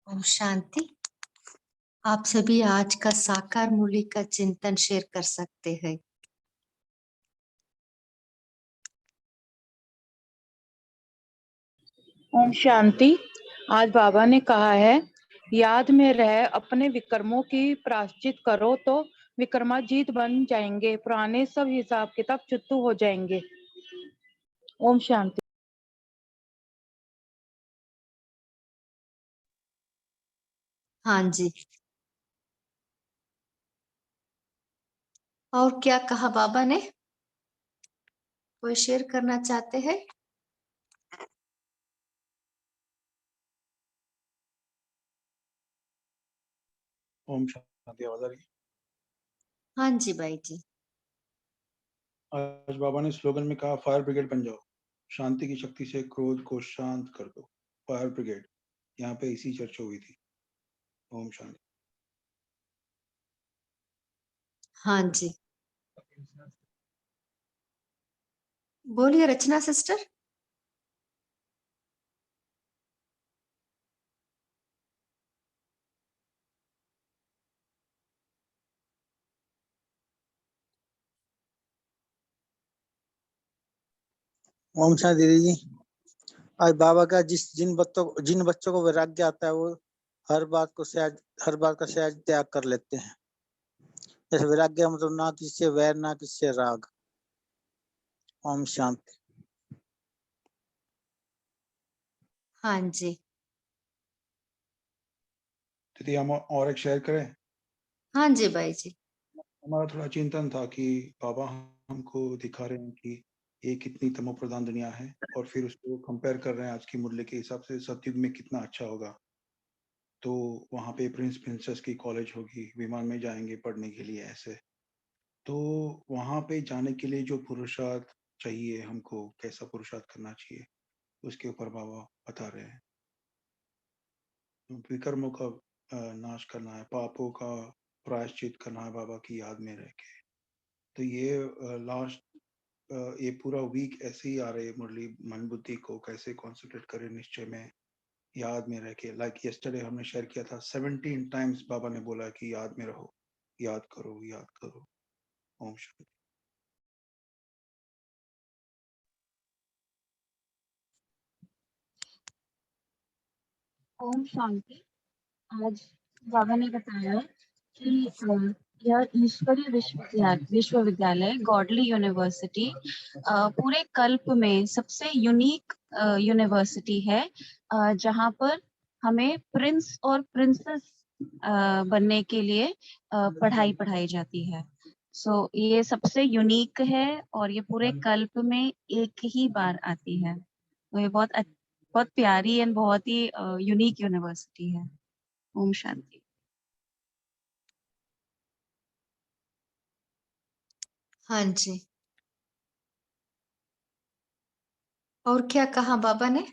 ओम शांति। आप सभी आज का साकार मूल्य का चिंतन शेयर कर सकते हैं। ओम शांति। आज बाबा ने कहा है, याद में रह अपने विक्रमों की प्रायश्चित करो तो विक्रमाजीत बन जाएंगे, पुराने सब हिसाब किताब चुत्तू हो जाएंगे। ओम शांति। हाँ जी, और क्या कहा बाबा ने? कोई शेयर करना चाहते हैं? ओम शांति। आवाज आ रही है? हाँ जी भाई जी। आज बाबा ने स्लोगन में कहा, फायर ब्रिगेड बन जाओ, शांति की शक्ति से क्रोध को शांत कर दो। फायर ब्रिगेड, यहाँ पे इसी चर्चा हुई थी। ओम शांति। हाँ जी, बोलिए रचना सिस्टर। ओम शांति दीदी जी। आज बाबा का जिन बच्चों को वैराग्य आता है वो हर बात का सहज त्याग कर लेते हैं। जैसे वैराग्य मतलब ना किससे वैर ना किससे राग। ओम शांति। हाँ जी, दीदी हम और एक शेयर करें। हाँ जी भाई जी। हमारा थोड़ा चिंतन था कि बाबा हमको दिखा रहे हैं कि ये कितनी तमो प्रधान दुनिया है, और फिर उसको कंपेयर कर रहे हैं आज की मूल्य के हिसाब से सतयुग में कितना अच्छा होगा। तो वहाँ पे प्रिंस प्रिंसेस की कॉलेज होगी, विमान में जाएंगे पढ़ने के लिए ऐसे। तो वहाँ पे जाने के लिए जो पुरुषार्थ चाहिए हमको, कैसा पुरुषार्थ करना चाहिए, उसके ऊपर बाबा बता रहे हैं। विकर्मों का नाश करना है, पापों का प्रायश्चित करना है बाबा की याद में रह के। तो ये लास्ट ये पूरा वीक ऐसे ही आ रहे मुरली, मन बुद्धि को कैसे कॉन्सेंट्रेट करें निश्चय में, याद में रह के। लाइक यस्टरडे हमने शेयर किया था, 17 टाइम्स बाबा ने बोला कि याद में रहो, याद करो, याद करो। ओम शांति। ओम शांति। आज बाबा ने बताया कि यह ईश्वरीय विश्वविद्यालय गॉडली यूनिवर्सिटी पूरे कल्प में सबसे यूनिक यूनिवर्सिटी है, जहाँ पर हमें प्रिंस और प्रिंसेस बनने के लिए पढ़ाई जाती है। सो ये सबसे यूनिक है और ये पूरे कल्प में एक ही बार आती है। तो ये बहुत प्यारी एंड बहुत ही यूनिक यूनिवर्सिटी है। ओम शांति। हाँ जी, और क्या कहा बाबा ने?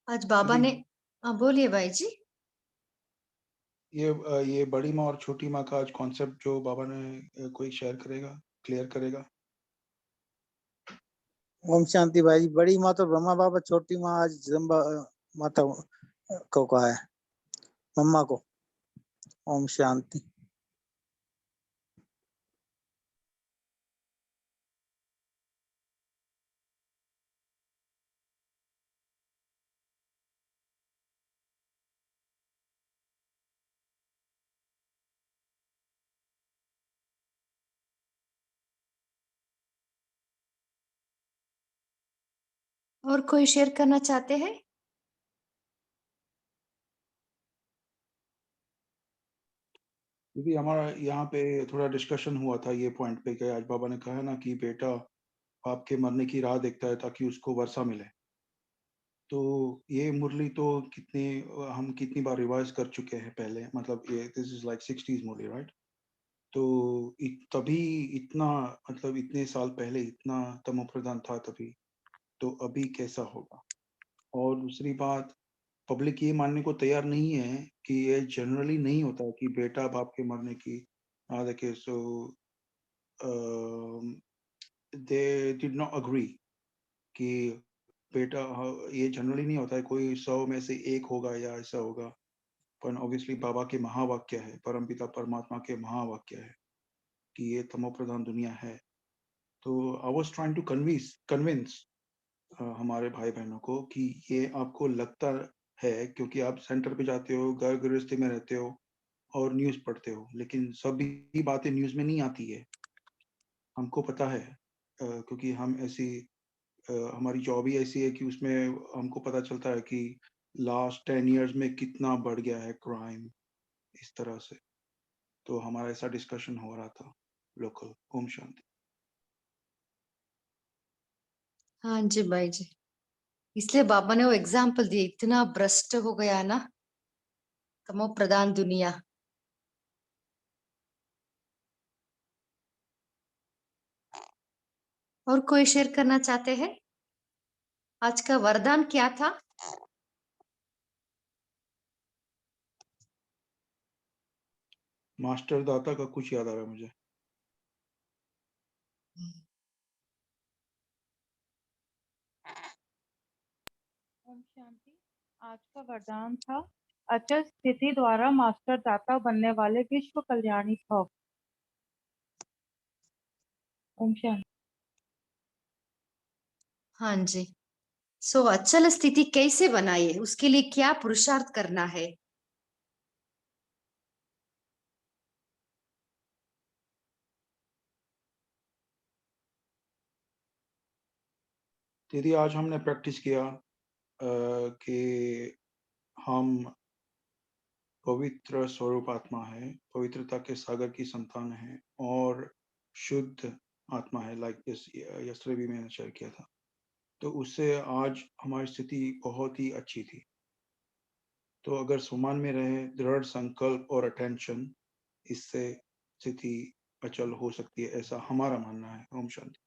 आज बाबा ने बोलिए भाई जी। ये बड़ी माँ और छोटी माँ का आज कॉन्सेप्ट जो बाबा ने कोई शेयर करेगा, क्लियर करेगा। ओम शांति भाई जी। बड़ी माँ तो ब्रह्मा बाबा, छोटी माँ आज जगदम्बा माता को कहा है, मम्मा को। ओम शांति। और कोई शेयर करना चाहते हैं? क्योंकि हमारा यहाँ पे थोड़ा डिस्कशन हुआ था ये पॉइंट पे कि आज बाबा ने कहा ना कि बेटा आपके मरने की राह देखता है ताकि उसको वर्षा मिले। तो ये मुरली तो हम कितनी बार रिवाइज कर चुके हैं पहले, मतलब ये this is like 60s Murali, right? तो तभी इतना, मतलब इतने साल पहले इतना तमोप्रधान था तभी। तो अभी कैसा होगा? और दूसरी बात, पब्लिक ये मानने को तैयार नहीं है कि ये जनरली नहीं होता है कि बेटा बाप के मरने की देखिए, सो दे डिड नॉट एग्री कि बेटा, ये जनरली नहीं होता है, कोई 100 में से 1 होगा या ऐसा होगा। पर ऑब्वियसली बाबा के महावाक्य है, परमपिता परमात्मा के महावाक्य है कि ये तमो प्रधान दुनिया है। तो I was trying to convince हमारे भाई बहनों को कि ये आपको लगता है क्योंकि आप सेंटर पे जाते हो, घर गृहस्थी में रहते हो और न्यूज़ पढ़ते हो, लेकिन सभी बातें न्यूज़ में नहीं आती है। हमको पता है, क्योंकि हम ऐसी हमारी जॉब ही ऐसी है कि उसमें हमको पता चलता है कि लास्ट 10 इयर्स में कितना बढ़ गया है क्राइम, इस तरह से। तो हमारा ऐसा डिस्कशन हो रहा था लोकल। ओम शांति। हाँ जी भाई जी, इसलिए बाबा ने वो एग्जाम्पल दिए, इतना भ्रष्ट हो गया ना तमो प्रधान दुनिया। और कोई शेयर करना चाहते हैं? आज का वरदान क्या था? मास्टर दाता का कुछ याद आ रहा है मुझे। ओम शांति। आज का वरदान था, अचल स्थिति द्वारा मास्टर दाता बनने वाले विश्व कल्याणी भव। ओम शांति। हाँ जी, सो अचल स्थिति कैसे बनाए, उसके लिए क्या पुरुषार्थ करना है? दीदी, आज हमने प्रैक्टिस किया कि हम पवित्र स्वरूप आत्मा है, पवित्रता के सागर की संतान है और शुद्ध आत्मा है, लाइक दिस यस्टरडे भी मैंने शेयर किया था। तो उससे आज हमारी स्थिति बहुत ही अच्छी थी। तो अगर सुमान में रहे, दृढ़ संकल्प और अटेंशन, इससे स्थिति अचल हो सकती है, ऐसा हमारा मानना है। ओम शांति।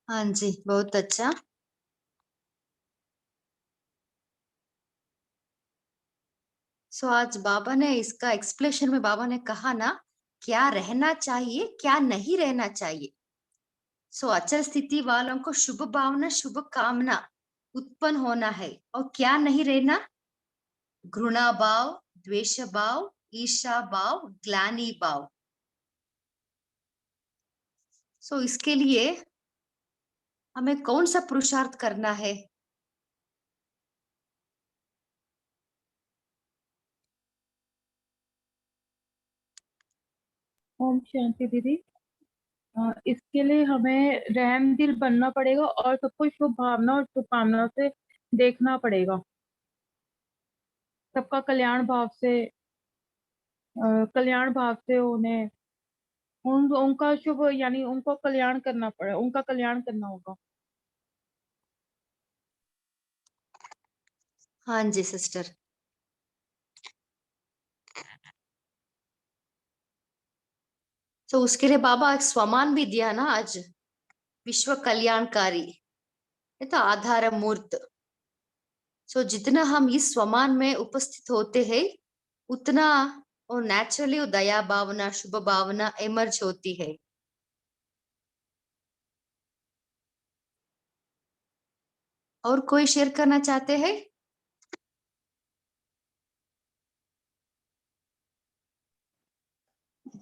हाँ जी, बहुत अच्छा। सो आज बाबा ने इसका एक्सप्लेनेशन में बाबा ने कहा ना, क्या रहना चाहिए क्या नहीं रहना चाहिए। सो अचल स्थिति वालों को शुभ भावना शुभ कामना उत्पन्न होना है, और क्या नहीं रहना, घृणा भाव, द्वेष भाव, ईर्षा भाव, ग्लानि भाव। सो इसके लिए हमें कौन सा पुरुषार्थ करना है? ओम शांति दीदी। इसके लिए हमें रहम दिल बनना पड़ेगा और सबको शुभ भावना और शुभकामना से देखना पड़ेगा। सबका कल्याण भाव से उन्हें उनका शुभ यानी उनको कल्याण करना पड़े, उनका कल्याण करना होगा। हाँ जी सिस्टर। तो उसके लिए बाबा एक स्वमान भी दिया ना आज, विश्व कल्याणकारी, ये तो आधार मूर्त। सो जितना हम इस स्वमान में उपस्थित होते हैं, उतना वो नेचुरली दया भावना शुभ भावना एमर्ज होती है। और कोई शेयर करना चाहते हैं?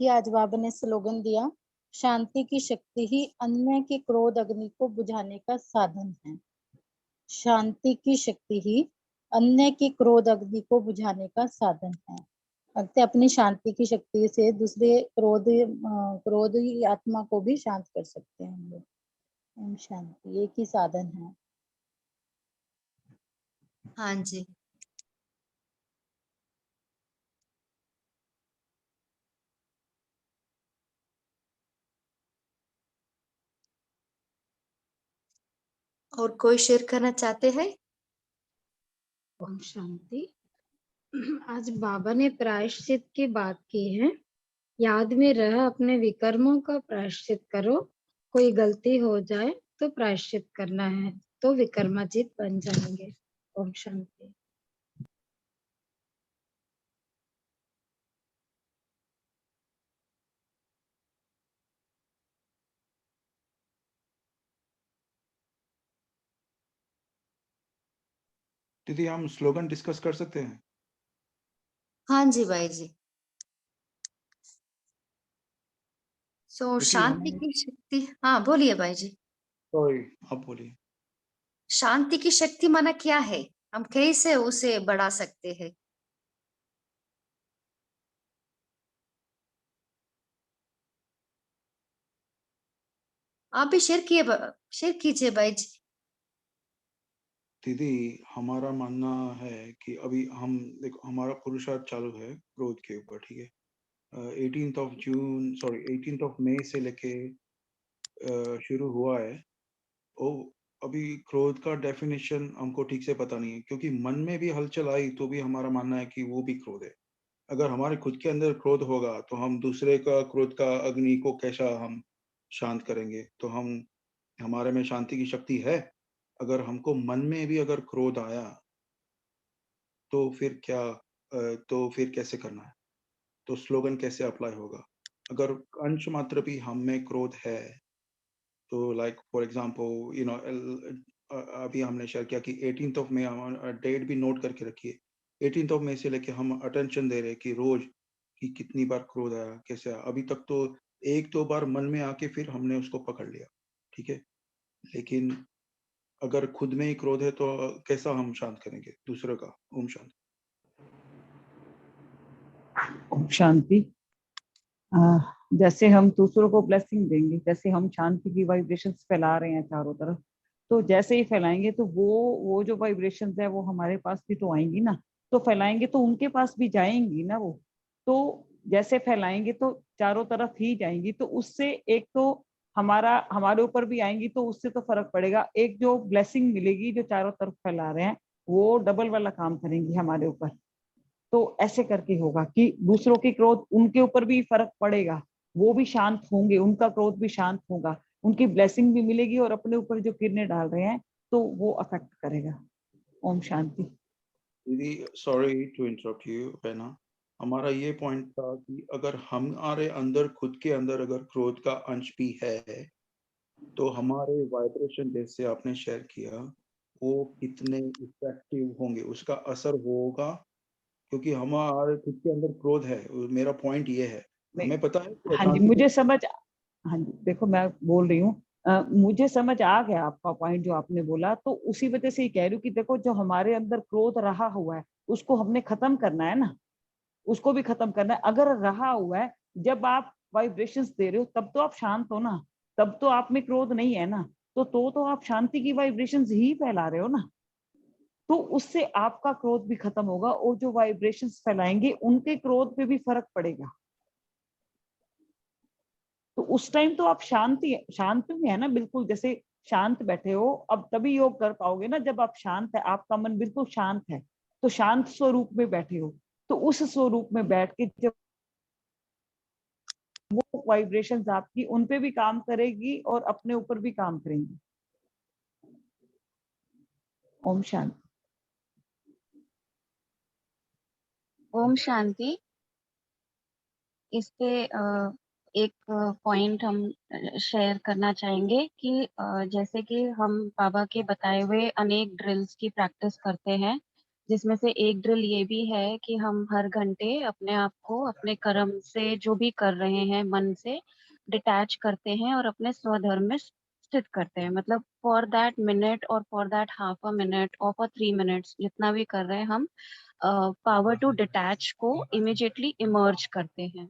ये आज बाबा ने स्लोगन दिया, शांति की शक्ति ही अन्य के क्रोध अग्नि को बुझाने का साधन है। शांति की शक्ति ही अन्य की क्रोध अग्नि को बुझाने का साधन है। अतः अपनी शांति की शक्ति से दूसरे क्रोधी आत्मा को भी शांत कर सकते हैं हम लोग। ओम शांति एक ही साधन है। हाँ जी। और कोई शेयर करना चाहते हैं? ओम शांति। आज बाबा ने प्रायश्चित की बात की है। याद में रह अपने विकर्मों का प्रायश्चित करो कोई गलती हो जाए तो प्रायश्चित करना है, तो विक्रमाजीत बन जाएंगे। ओम शांति। दीदी हम स्लोगन डिस्कस कर सकते हैं? हाँ जी भाई जी। सो क्योंकि शांति हम की शक्ति, हाँ बोलिए भाई जी। सॉरी आप बोलिए। शांति की शक्ति माना क्या है, हम कैसे उसे बढ़ा सकते हैं? आप भी शेयर कीजिए भाई जी। दीदी हमारा मानना है कि अभी हम देखो हमारा पुरुषार्थ चालू है क्रोध के ऊपर, ठीक है। 18 ऑफ मई से लेके शुरू हुआ है। ओ अभी क्रोध का डेफिनेशन हमको ठीक से पता नहीं है, क्योंकि मन में भी हलचल आई तो भी हमारा मानना है कि वो भी क्रोध है। अगर हमारे खुद के अंदर क्रोध होगा तो हम दूसरे का क्रोध का अग्नि को कैसा हम शांत करेंगे? तो हम हमारे में शांति की शक्ति है। अगर हमको मन में भी अगर क्रोध आया तो फिर क्या तो फिर कैसे करना है? तो स्लोगन कैसे अप्लाई होगा? अगर अंश मात्र भी हम में क्रोध है तो लाइक फॉर एग्जांपल अभी हमने शेयर किया कि 18th ऑफ मई, डेट भी नोट करके रखिए। 18th ऑफ मई से लेके हम अटेंशन दे रहे हैं कि रोज कि कितनी बार क्रोध आया, कैसे आया। अभी तक तो 1-2 बार मन में आके फिर हमने उसको पकड़ लिया, ठीक है। लेकिन अगर खुद में ही क्रोध है तो कैसा हम शांत करेंगे दूसरों का? ओम शांति। ओम शांति। आ, जैसे हम दूसरों को ब्लेसिंग देंगे, जैसे हम शांति की वाइब्रेशंस फैला रहे हैं चारों तरफ, तो जैसे ही फैलाएंगे तो वो जो वाइब्रेशंस है वो हमारे पास भी तो आएंगी ना। तो फैलाएंगे तो उनके पास भी जाएंगी ना वो। तो जैसे फैलाएंगे तो चारों तरफ ही जाएंगी, तो उससे एक तो हमारे ऊपर भी आएंगी, तो उससे तो फर्क पड़ेगा। एक जो ब्लेसिंग मिलेगी जो चारों तरफ फैला रहे हैं, वो डबल वाला काम करेंगी हमारे ऊपर। तो ऐसे करके होगा कि दूसरों के क्रोध उनके ऊपर भी फर्क पड़ेगा, वो भी शांत होंगे, उनका क्रोध भी शांत होगा, उनकी ब्लेसिंग भी मिलेगी, और अपने ऊपर जो किरणें डाल रहे हैं तो वो अफेक्ट करेगा। ओम शांति। दीदी सॉरी टू इंटरप्ट यू पहना। हमारा ये पॉइंट था कि अगर हमारे अंदर खुद के अंदर अगर क्रोध का अंश भी है तो हमारे वाइब्रेशन जैसे आपने शेयर किया वो कितने इफेक्टिव होंगे, उसका असर होगा। क्योंकि हमारे खुद के अंदर क्रोध है, मेरा पॉइंट ये है। नहीं, हमें पता है कि हाँ जी अशांति मुझे समझ, हाँ जी देखो मैं बोल रही हूँ, मुझे समझ आ गया आपका पॉइंट जो आपने बोला। तो उसी वजह से ही कह रही हूँ कि देखो जो हमारे अंदर क्रोध रहा हुआ है उसको हमने खत्म करना है ना, उसको भी खत्म करना है। अगर रहा हुआ है, जब आप वाइब्रेशंस दे रहे हो तब तो आप शांत हो ना, तब तो आप में क्रोध नहीं है ना। तो आप शांति की वाइब्रेशंस ही फैला रहे हो ना। तो उससे आपका क्रोध भी खत्म होगा, और जो वाइब्रेशंस फैलाएंगे उनके क्रोध पे भी फर्क पड़ेगा। तो उस टाइम तो आप शांत में है ना, बिल्कुल जैसे शांत बैठे हो। अब तभी योग कर पाओगे ना जब आप शांत है, आपका मन बिल्कुल शांत है, तो शांत स्वरूप में बैठे हो। तो उस स्वरूप में बैठ के जब वो वाइब्रेशंस आपकी उन पे भी काम करेगी और अपने ऊपर भी काम करेंगी। ओम शांति। ओम शांति। इस पे एक पॉइंट हम शेयर करना चाहेंगे कि जैसे कि हम बाबा के बताए हुए अनेक ड्रिल्स की प्रैक्टिस करते हैं, जिसमें से एक ड्रिल ये भी है कि हम हर घंटे अपने आप को अपने कर्म से जो भी कर रहे हैं मन से डिटैच करते हैं और अपने स्वधर्म में स्थित करते हैं। मतलब फॉर दैट मिनट और for that half a minute और फॉर 3 मिनट्स जितना भी कर रहे हैं, हम पावर टू डिटैच को इमिजिएटली इमर्ज करते हैं।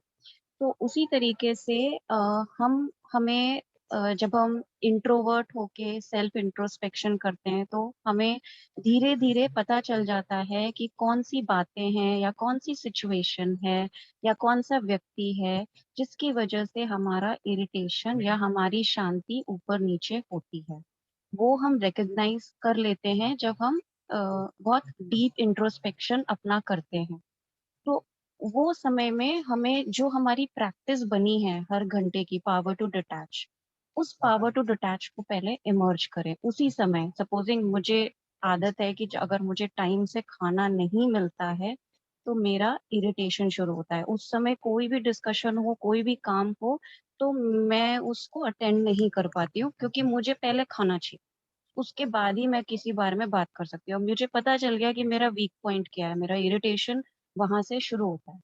तो उसी तरीके से हम हमें जब हम इंट्रोवर्ट होके सेल्फ इंट्रोस्पेक्शन करते हैं तो हमें धीरे धीरे पता चल जाता है कि कौन सी बातें हैं या कौन सी सिचुएशन है या कौन सा व्यक्ति है जिसकी वजह से हमारा इरिटेशन या हमारी शांति ऊपर नीचे होती है। वो हम रिकग्नाइज कर लेते हैं जब हम बहुत डीप इंट्रोस्पेक्शन अपना करते हैं। तो वो समय में हमें जो हमारी प्रैक्टिस बनी है हर घंटे की पावर टू डिटैच, उस पावर टू डिटैच को पहले इमर्ज करें उसी समय। सपोजिंग मुझे आदत है कि अगर मुझे टाइम से खाना नहीं मिलता है तो मेरा इरिटेशन शुरू होता है। उस समय कोई भी डिस्कशन हो, कोई भी काम हो, तो मैं उसको अटेंड नहीं कर पाती हूँ, क्योंकि मुझे पहले खाना चाहिए, उसके बाद ही मैं किसी बारे में बात कर सकती हूँ। अब मुझे पता चल गया कि मेरा वीक पॉइंट क्या है, मेरा इरिटेशन वहां से शुरू होता है।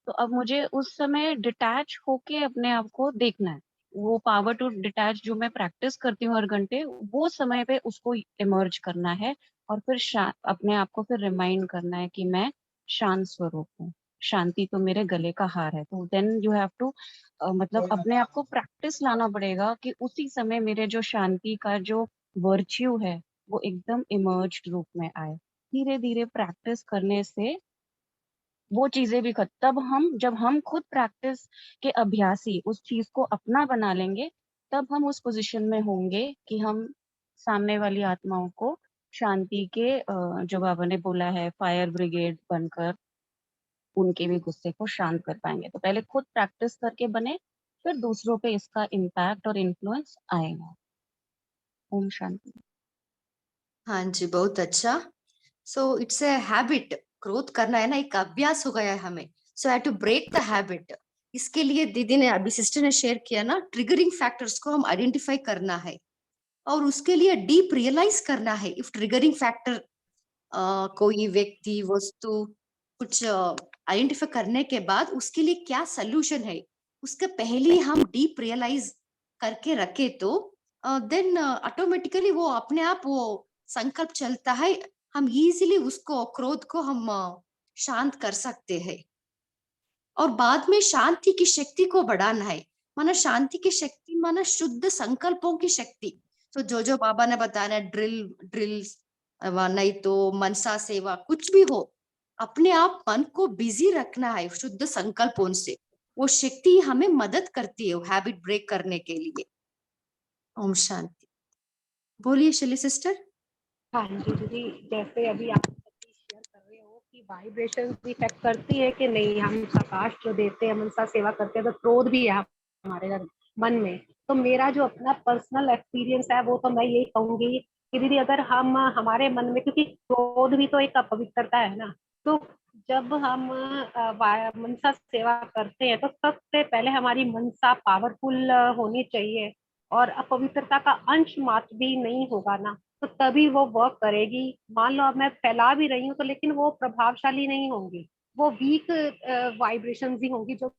तो अब मुझे उस समय डिटैच होके अपने आप को देखना है। वो पावर टू डिटैच जो मैं प्रैक्टिस करती हूँ हर घंटे, वो समय पे उसको इमर्ज करना है, और फिर अपने आप को फिर रिमाइंड करना है कि मैं शांत स्वरूप हूँ, शांति तो मेरे गले का हार है। तो देन यू हैव टू मतलब अपने आप को प्रैक्टिस लाना पड़ेगा कि उसी समय मेरे जो शांति का जो वर्च्यू है वो एकदम इमर्ज्ड रूप में आए। धीरे धीरे प्रैक्टिस करने से वो चीजें भी तब हम, जब हम खुद प्रैक्टिस के अभ्यासी उस चीज को अपना बना लेंगे, तब हम उस पोजीशन में होंगे कि हम सामने वाली आत्माओं को शांति के जो बाबा ने बोला है फायर ब्रिगेड बनकर उनके भी गुस्से को शांत कर पाएंगे। तो पहले खुद प्रैक्टिस करके बने, फिर दूसरों पे इसका इम्पैक्ट और इन्फ्लुएंस आएगा। ओम शांति। हाँ जी, बहुत अच्छा। So it's a habit, growth करना है ना, एक अभ्यास हो गया है हमें। सो आई टू ब्रेक द हैबिट। इसके लिए दीदी ने, अभी सिस्टर ने शेयर किया ना, ट्रिगरिंग फैक्टर्स को हम आइडेंटिफाई करना है और उसके लिए डीप रियलाइज करना है। इफ ट्रिगरिंग फैक्टर कोई व्यक्ति, वस्तु, कुछ आइडेंटिफाई करने के बाद उसके लिए क्या सोल्यूशन है, उसके पहले हम डीप रियलाइज करके रखे तो देन ऑटोमेटिकली वो अपने आप वो संकल्प चलता है। हम इजीली उसको, क्रोध को हम शांत कर सकते हैं और बाद में शांति की शक्ति को बढ़ाना है। माना शांति की शक्ति माना शुद्ध संकल्पों की शक्ति। तो जो बाबा ने बताया, ड्रिल्स, नहीं तो मनसा सेवा, कुछ भी हो, अपने आप मन को बिजी रखना है शुद्ध संकल्पों से। वो शक्ति हमें मदद करती है हैबिट ब्रेक करने के लिए। ओम शांति। बोलिए शैली सिस्टर। हाँ जी दीदी, जैसे अभी आप शेयर कर रहे हो कि वाइब्रेशन इफेक्ट करती है कि नहीं, हम प्रकाश जो देते हैं, मनसा सेवा करते हैं, तो क्रोध भी है हमारे मन में। तो मेरा जो अपना पर्सनल एक्सपीरियंस है वो तो मैं यही कहूंगी कि दीदी, अगर हम हमारे मन में, क्योंकि क्रोध भी तो एक अपवित्रता है ना, तो जब हम मनसा सेवा करते हैं तो सबसे पहले हमारी मनसा पावरफुल होनी चाहिए और अपवित्रता का अंश मात्र भी नहीं होगा ना, तो तभी वो वर्क करेगी। मान लो अब मैं फैला भी रही हूँ तो लेकिन वो प्रभावशाली नहीं होंगी, वो वीक वाइब्रेशंस ही होंगी जो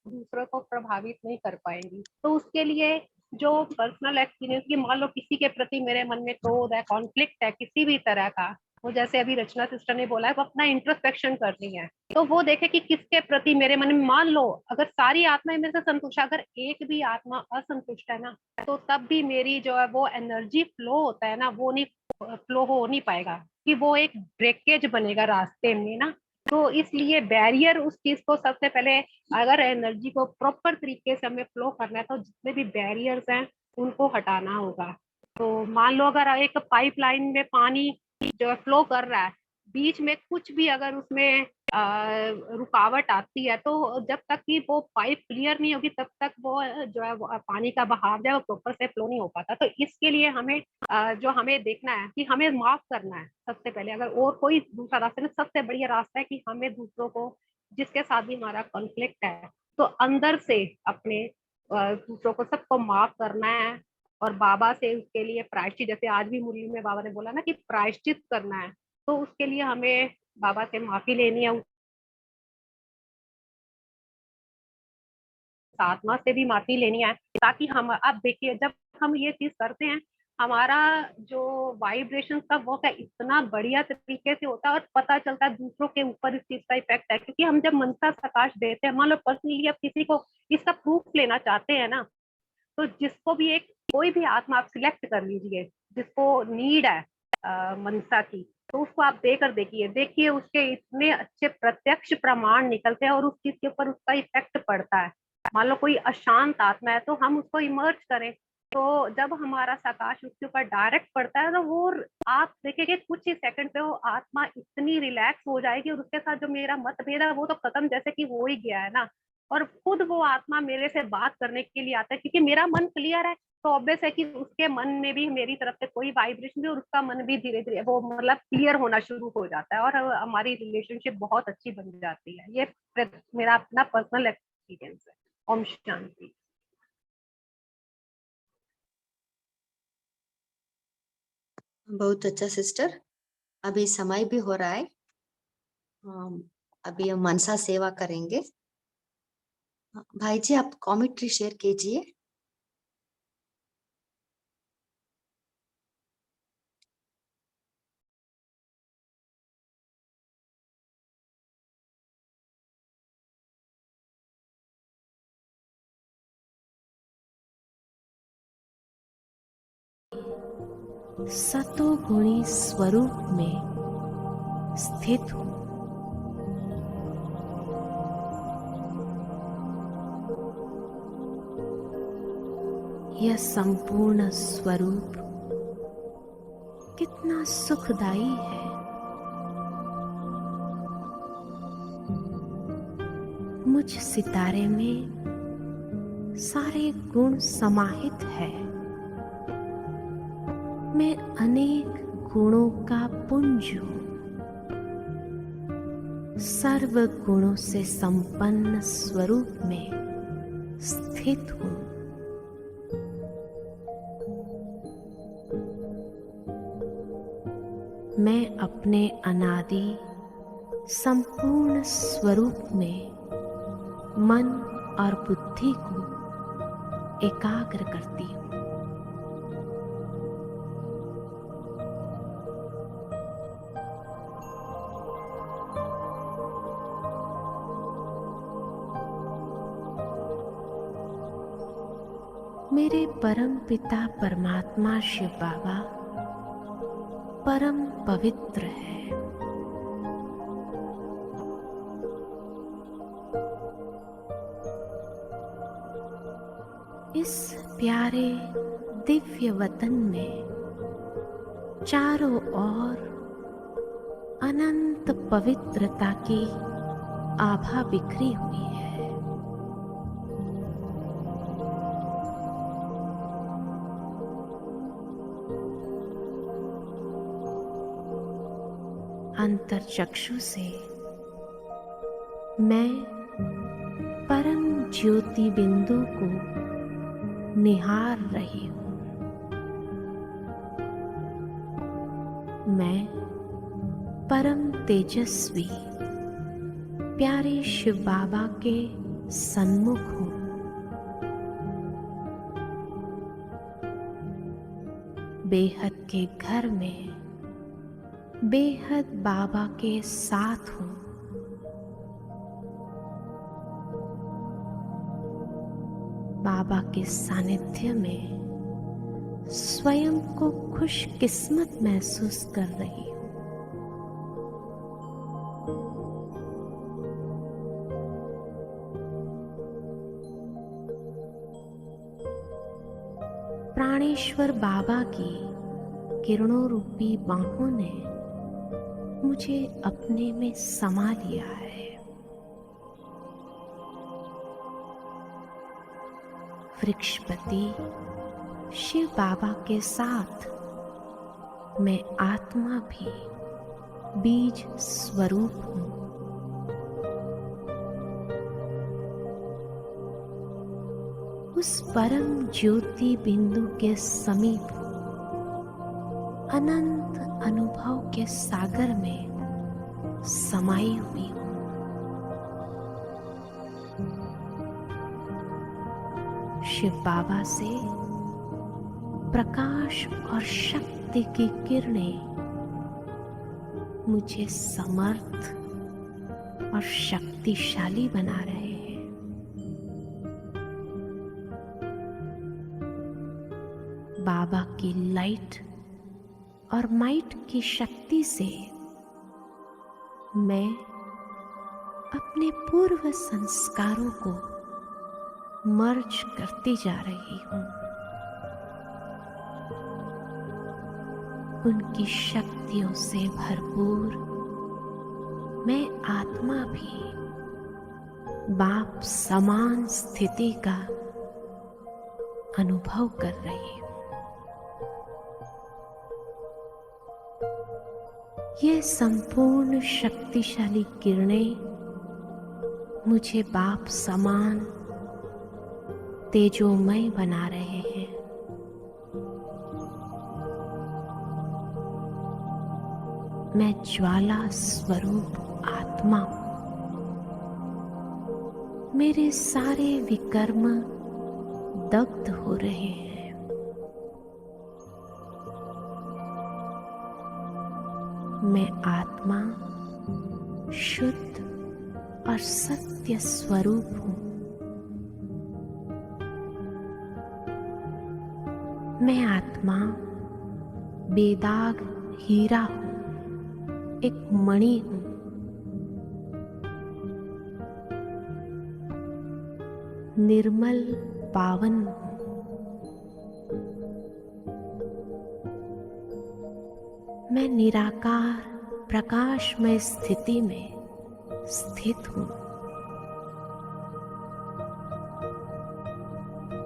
दूसरों को प्रभावित नहीं कर पाएंगी। तो उसके लिए जो पर्सनल एक्सपीरियंस की, मान लो किसी के प्रति मेरे मन में क्रोध है, कॉन्फ्लिक्ट है किसी भी तरह का, वो जैसे अभी रचना सिस्टर ने बोला है, वो अपना इंट्रोस्पेक्शन करनी है। तो वो देखे कि किसके प्रति मेरे मन में, मान लो अगर सारी आत्माएं मेरे से संतुष्ट है, अगर एक भी आत्मा असंतुष्ट है ना, तो तब भी मेरी जो है वो एनर्जी फ्लो होता है ना, वो नहीं फ्लो हो नहीं पाएगा, कि वो एक ब्रेकेज बनेगा रास्ते में ना। तो इसलिए बैरियर, उस चीज को सबसे पहले, अगर एनर्जी को प्रॉपर तरीके से हमें फ्लो करना है तो जितने भी बैरियर्स हैं उनको हटाना होगा। तो मान लो अगर एक पाइपलाइन में पानी जो है फ्लो कर रहा है, बीच में कुछ भी अगर उसमें रुकावट आती है, तो जब तक कि वो पाइप क्लियर नहीं होगी तब तक वो जो है वो पानी का बहाव जो है वो प्रॉपर से फ्लो नहीं हो पाता। तो इसके लिए हमें जो हमें देखना है कि हमें माफ करना है सबसे पहले। अगर और कोई दूसरा रास्ता नहीं, सबसे बढ़िया रास्ता है कि हमें दूसरों को, जिसके साथ भी हमारा कॉन्फ्लिक्ट है, तो अंदर से अपने दूसरों को सबको माफ करना है और बाबा से उसके लिए प्रायश्चित, जैसे आज भी मुरली में बाबा ने बोला ना कि प्रायश्चित करना है, तो उसके लिए हमें बाबा से माफी लेनी है, उस आत्मा से भी माफी लेनी है, ताकि हम, अब देखिए जब हम ये चीज करते हैं, हमारा जो वाइब्रेशन का वो है इतना बढ़िया तरीके से होता है और पता चलता है दूसरों के ऊपर इस चीज का इफेक्ट है। क्योंकि हम जब मनसा प्रकाश देते हैं, मान लो पर्सनली आप किसी को इसका प्रूफ लेना चाहते हैं ना, तो जिसको भी एक, कोई भी आत्मा आप सिलेक्ट कर लीजिए जिसको नीड है मनसा की, तो उसको आप देकर देखिए, देखिए उसके इतने अच्छे प्रत्यक्ष प्रमाण निकलते हैं और उस चीज के ऊपर उसका इफेक्ट पड़ता है। मान लो कोई अशांत आत्मा है तो हम उसको इमर्ज करें, तो जब हमारा प्रकाश उसके ऊपर डायरेक्ट पड़ता है तो वो, आप देखेंगे कुछ ही सेकंड पे वो आत्मा इतनी रिलैक्स हो जाएगी और उसके साथ जो मेरा मतभेद है वो तो खत्म, जैसे कि हो ही गया है ना। और खुद वो आत्मा मेरे से बात करने के लिए आता है, क्योंकि मेरा मन क्लियर है, तो ऑब्वियस है कि उसके मन में भी मेरी तरफ से कोई वाइब्रेशन भी, और उसका मन भी धीरे धीरे वो मतलब क्लियर होना शुरू हो जाता है, और हमारी रिलेशनशिप बहुत अच्छी बन जाती है। ये मेरा अपना पर्सनल एक्सपीरियंस है। ओम शांति। बहुत अच्छा सिस्टर। अभी समय भी हो रहा है, अभी हम मनसा सेवा करेंगे। भाई जी आप कमेंट्री शेयर कीजिए। सतोगुणी स्वरूप में स्थित हूं। यह संपूर्ण स्वरूप कितना सुखदाई है। मुझ सितारे में सारे गुण समाहित है। मैं अनेक गुणों का पुंज हूं। सर्व गुणों से संपन्न स्वरूप में स्थित हूं। मैं अपने अनादि संपूर्ण स्वरूप में मन और बुद्धि को एकाग्र करती हूं। मेरे परम पिता परमात्मा शिव बाबा परम पवित्र है। इस प्यारे दिव्य वतन में चारों ओर अनंत पवित्रता की आभा बिखरी हुई है। अंतर्चक्षु से मैं परम ज्योति बिंदु को निहार रही हूं। मैं परम तेजस्वी प्यारे शिव बाबा के सन्मुख हूं। बेहद के घर में बेहद बाबा के साथ हूं। बाबा के सानिध्य में स्वयं को खुशकिस्मत महसूस कर रही हूं। प्राणेश्वर बाबा की किरणों रूपी बाहों ने मुझे अपने में समा लिया है। वृक्षपति शिव बाबा के साथ मैं आत्मा भी बीज स्वरूप हूं। उस परम ज्योति बिंदु के समीप अनंत अनुभव के सागर में समाई हुई हूं। शिव बाबा से प्रकाश और शक्ति की किरणें मुझे समर्थ और शक्तिशाली बना रहे हैं। बाबा की लाइट और माइट की शक्ति से मैं अपने पूर्व संस्कारों को मर्ज करती जा रही हूं। उनकी शक्तियों से भरपूर मैं आत्मा भी बाप समान स्थिति का अनुभव कर रही हूं। ये संपूर्ण शक्तिशाली किरणें मुझे बाप समान तेजोमय बना रहे हैं। मैं ज्वाला स्वरूप आत्मा हूं। मेरे सारे विकर्म दग्ध हो रहे हैं। मैं आत्मा शुद्ध और सत्य स्वरूप हूं। मैं आत्मा बेदाग हीरा हूं, एक मणि हूं। निर्मल पावन हूं। मैं निराकार प्रकाशमय स्थिति में स्थित हूं।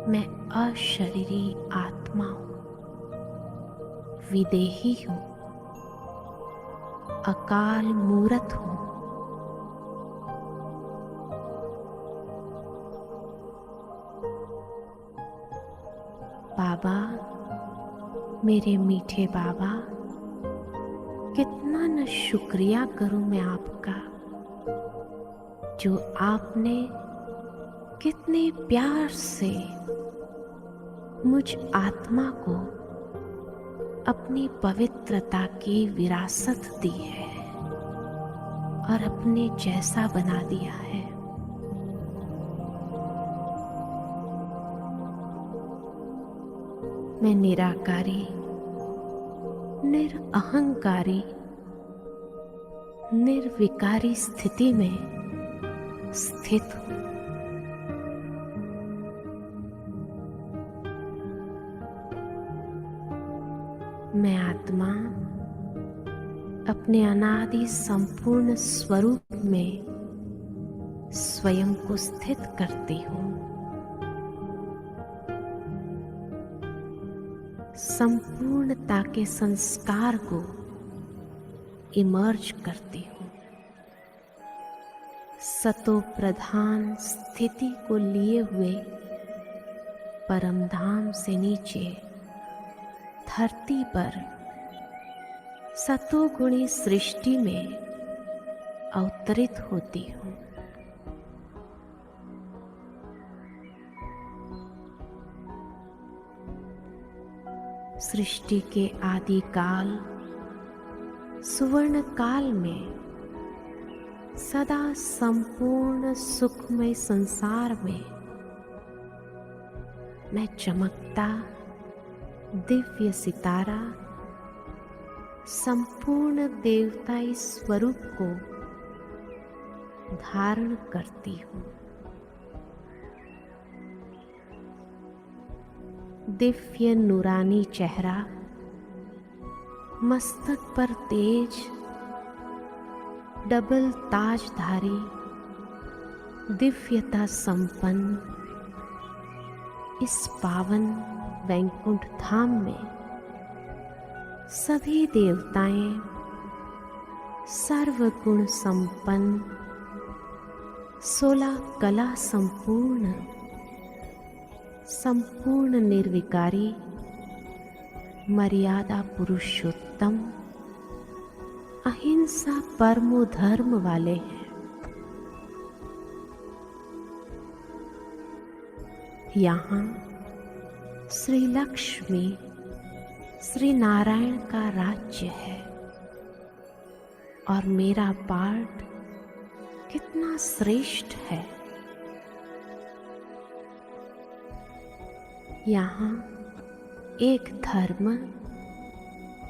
मैं अशरीरी आत्मा हूं, विदेही हूं, अकाल मूरत हूं। बाबा, मेरे मीठे बाबा, कितना न शुक्रिया करूं मैं आपका, जो आपने कितने प्यार से मुझ आत्मा को अपनी पवित्रता की विरासत दी है और अपने जैसा बना दिया है। मैं निराकारी, निरअहंकारी, निर्विकारी स्थिति में स्थित हूं। मैं आत्मा अपने अनादि संपूर्ण स्वरूप में स्वयं को स्थित करती हूं। संपूर्णता के संस्कार को इमर्ज करती हूं। सतो प्रधान स्थिति को लिए हुए परमधाम से नीचे धरती पर सतोगुणी सृष्टि में अवतरित होती हूं। सृष्टि के आदि काल सुवर्ण काल में सदा संपूर्ण सुखमय संसार में मैं चमकता दिव्य सितारा संपूर्ण देवताई स्वरूप को धारण करती हूँ। दिव्य नूरानी चेहरा, मस्तक पर तेज, डबल ताजधारी, दिव्यता संपन्न इस पावन वैकुंठ धाम में सभी देवताएं सर्वगुण संपन्न, 16 कला संपूर्ण, संपूर्ण निर्विकारी, मर्यादा पुरुषोत्तम, अहिंसा परमो धर्म वाले हैं। यहाँ श्री लक्ष्मी, श्री नारायण का राज्य है और मेरा पार्ट कितना श्रेष्ठ है। यहाँ एक धर्म,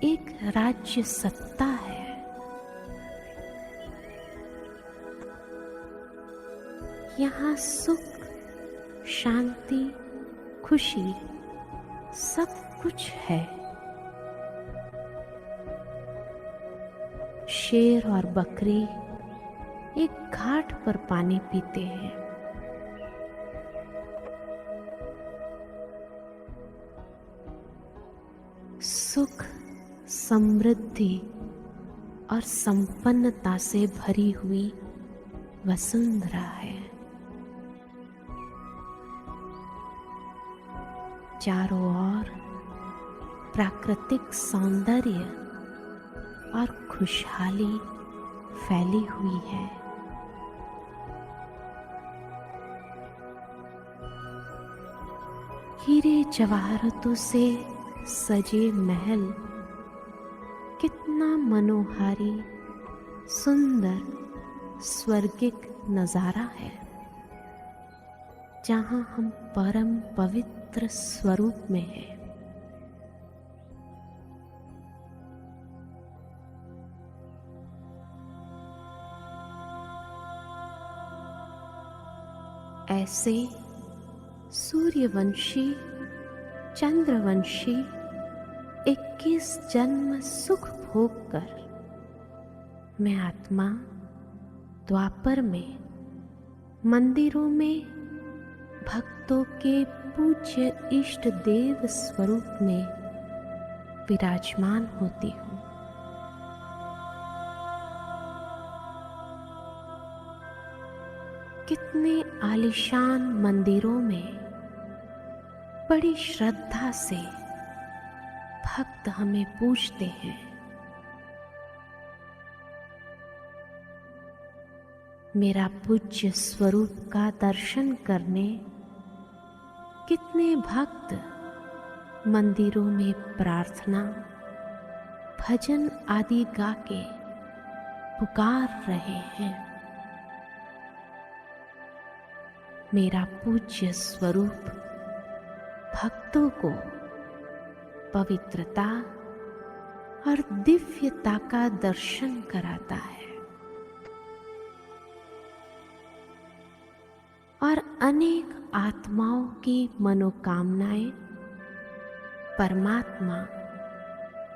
एक राज्य सत्ता है। यहाँ सुख, शांति, खुशी सब कुछ है। शेर और बकरी एक घाट पर पानी पीते हैं। सुख, समृद्धि और संपन्नता से भरी हुई वसुंधरा है। चारों ओर प्राकृतिक सौंदर्य और खुशहाली फैली हुई है। हीरे जवाहरातों से सजे महल कितना मनोहारी, सुंदर, स्वर्गिक नजारा है, जहां हम परम पवित्र स्वरूप में हैं। ऐसे सूर्यवंशी, चंद्रवंशी 21 जन्म सुख भोग कर मैं आत्मा द्वापर में मंदिरों में भक्तों के पूज्य इष्ट देव स्वरूप में विराजमान होती हूँ। कितने आलीशान मंदिरों में बड़ी श्रद्धा से भक्त हमें पूजते हैं। मेरा पूज्य स्वरूप का दर्शन करने कितने भक्त मंदिरों में प्रार्थना, भजन आदि गा के पुकार रहे हैं। मेरा पूज्य स्वरूप भक्तों को पवित्रता और दिव्यता का दर्शन कराता है और अनेक आत्माओं की मनोकामनाएं परमात्मा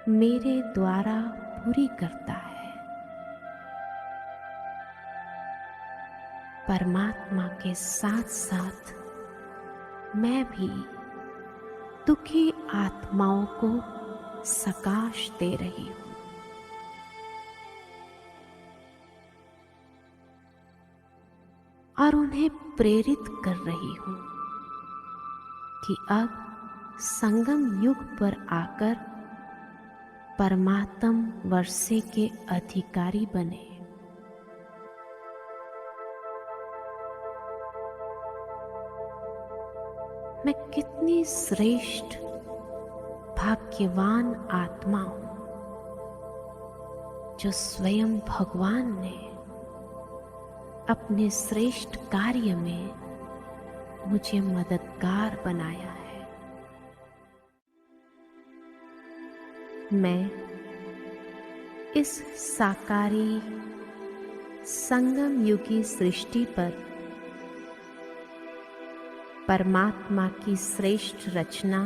मेरे द्वारा पूरी करता है। परमात्मा के साथ साथ मैं भी दुखी आत्माओं को सकाश दे रही हूँ। और उन्हें प्रेरित कर रही हूँ कि अब संगम युग पर आकर परमात्म वर्षे के अधिकारी बने। मैं कितनी श्रेष्ठ भाग्यवान आत्मा हूं जो स्वयं भगवान ने अपने श्रेष्ठ कार्य में मुझे मददगार बनाया है। मैं इस साकारी संगम युगी सृष्टि पर परमात्मा की श्रेष्ठ रचना,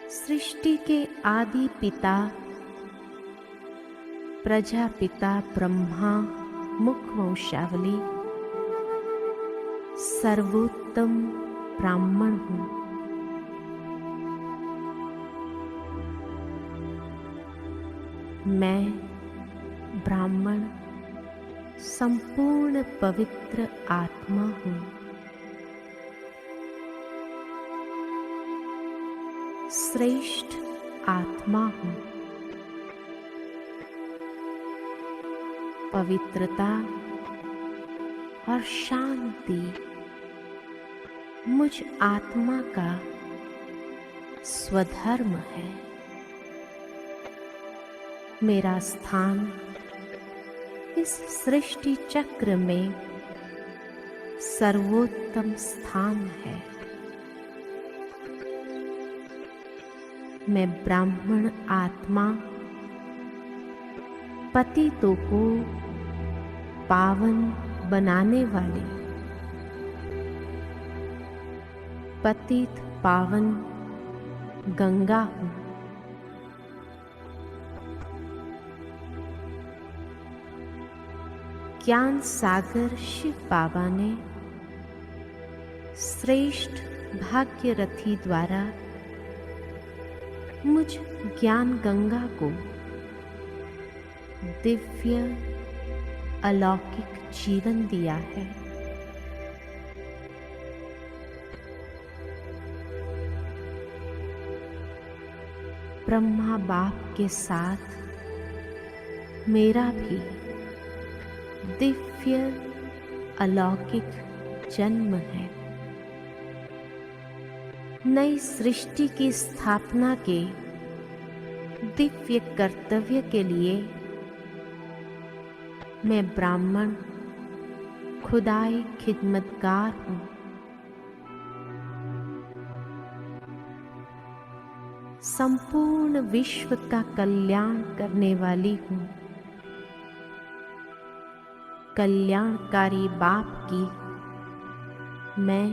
सृष्टि के आदि पिता प्रजापिता ब्रह्मा मुख वंशावली सर्वोत्तम ब्राह्मण हूँ। मैं ब्राह्मण संपूर्ण पवित्र आत्मा हूँ। श्रेष्ठ आत्मा हूँ। पवित्रता और शांति मुझ आत्मा का स्वधर्म है। मेरा स्थान इस सृष्टि चक्र में सर्वोत्तम स्थान है। मैं ब्राह्मण आत्मा पतितों को पावन बनाने वाली पतित पावन गंगा हूँ। ज्ञान सागर शिव बाबा ने श्रेष्ठ भाग्यरथी द्वारा मुझ ज्ञान गंगा को दिव्य अलौकिक जीवन दिया है। ब्रह्मा बाप के साथ मेरा भी दिव्य अलौकिक जन्म है। नई सृष्टि की स्थापना के दिव्य कर्तव्य के लिए मैं ब्राह्मण खुदाई खिदमतगार हूँ। संपूर्ण विश्व का कल्याण करने वाली हूँ। कल्याणकारी बाप की मैं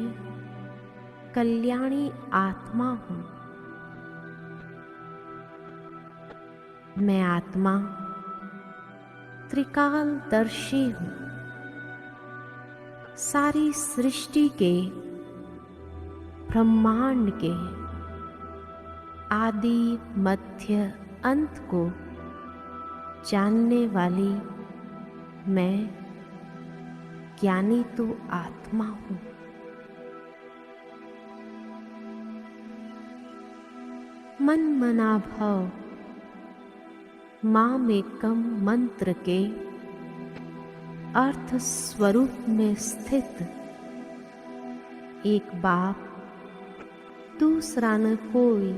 कल्याणी आत्मा हूँ। मैं आत्मा त्रिकालदर्शी हूँ। सारी सृष्टि के ब्रह्मांड के आदि मध्य अंत को जानने वाली मैं ज्ञानी तो आत्मा हूँ। मन मना भव मामेकम मंत्र के अर्थ स्वरूप में स्थित एक बाप दूसरा न कोई।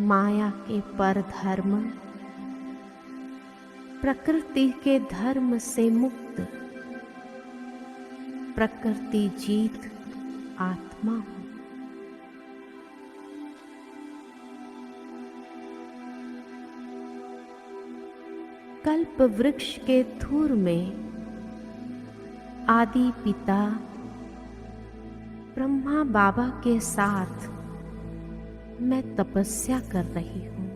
माया के पर धर्म प्रकृति के धर्म से मुक्त प्रकृति जीत आत्मा हूँ। कल्प वृक्ष के धूर में आदि पिता ब्रह्मा बाबा के साथ मैं तपस्या कर रही हूँ।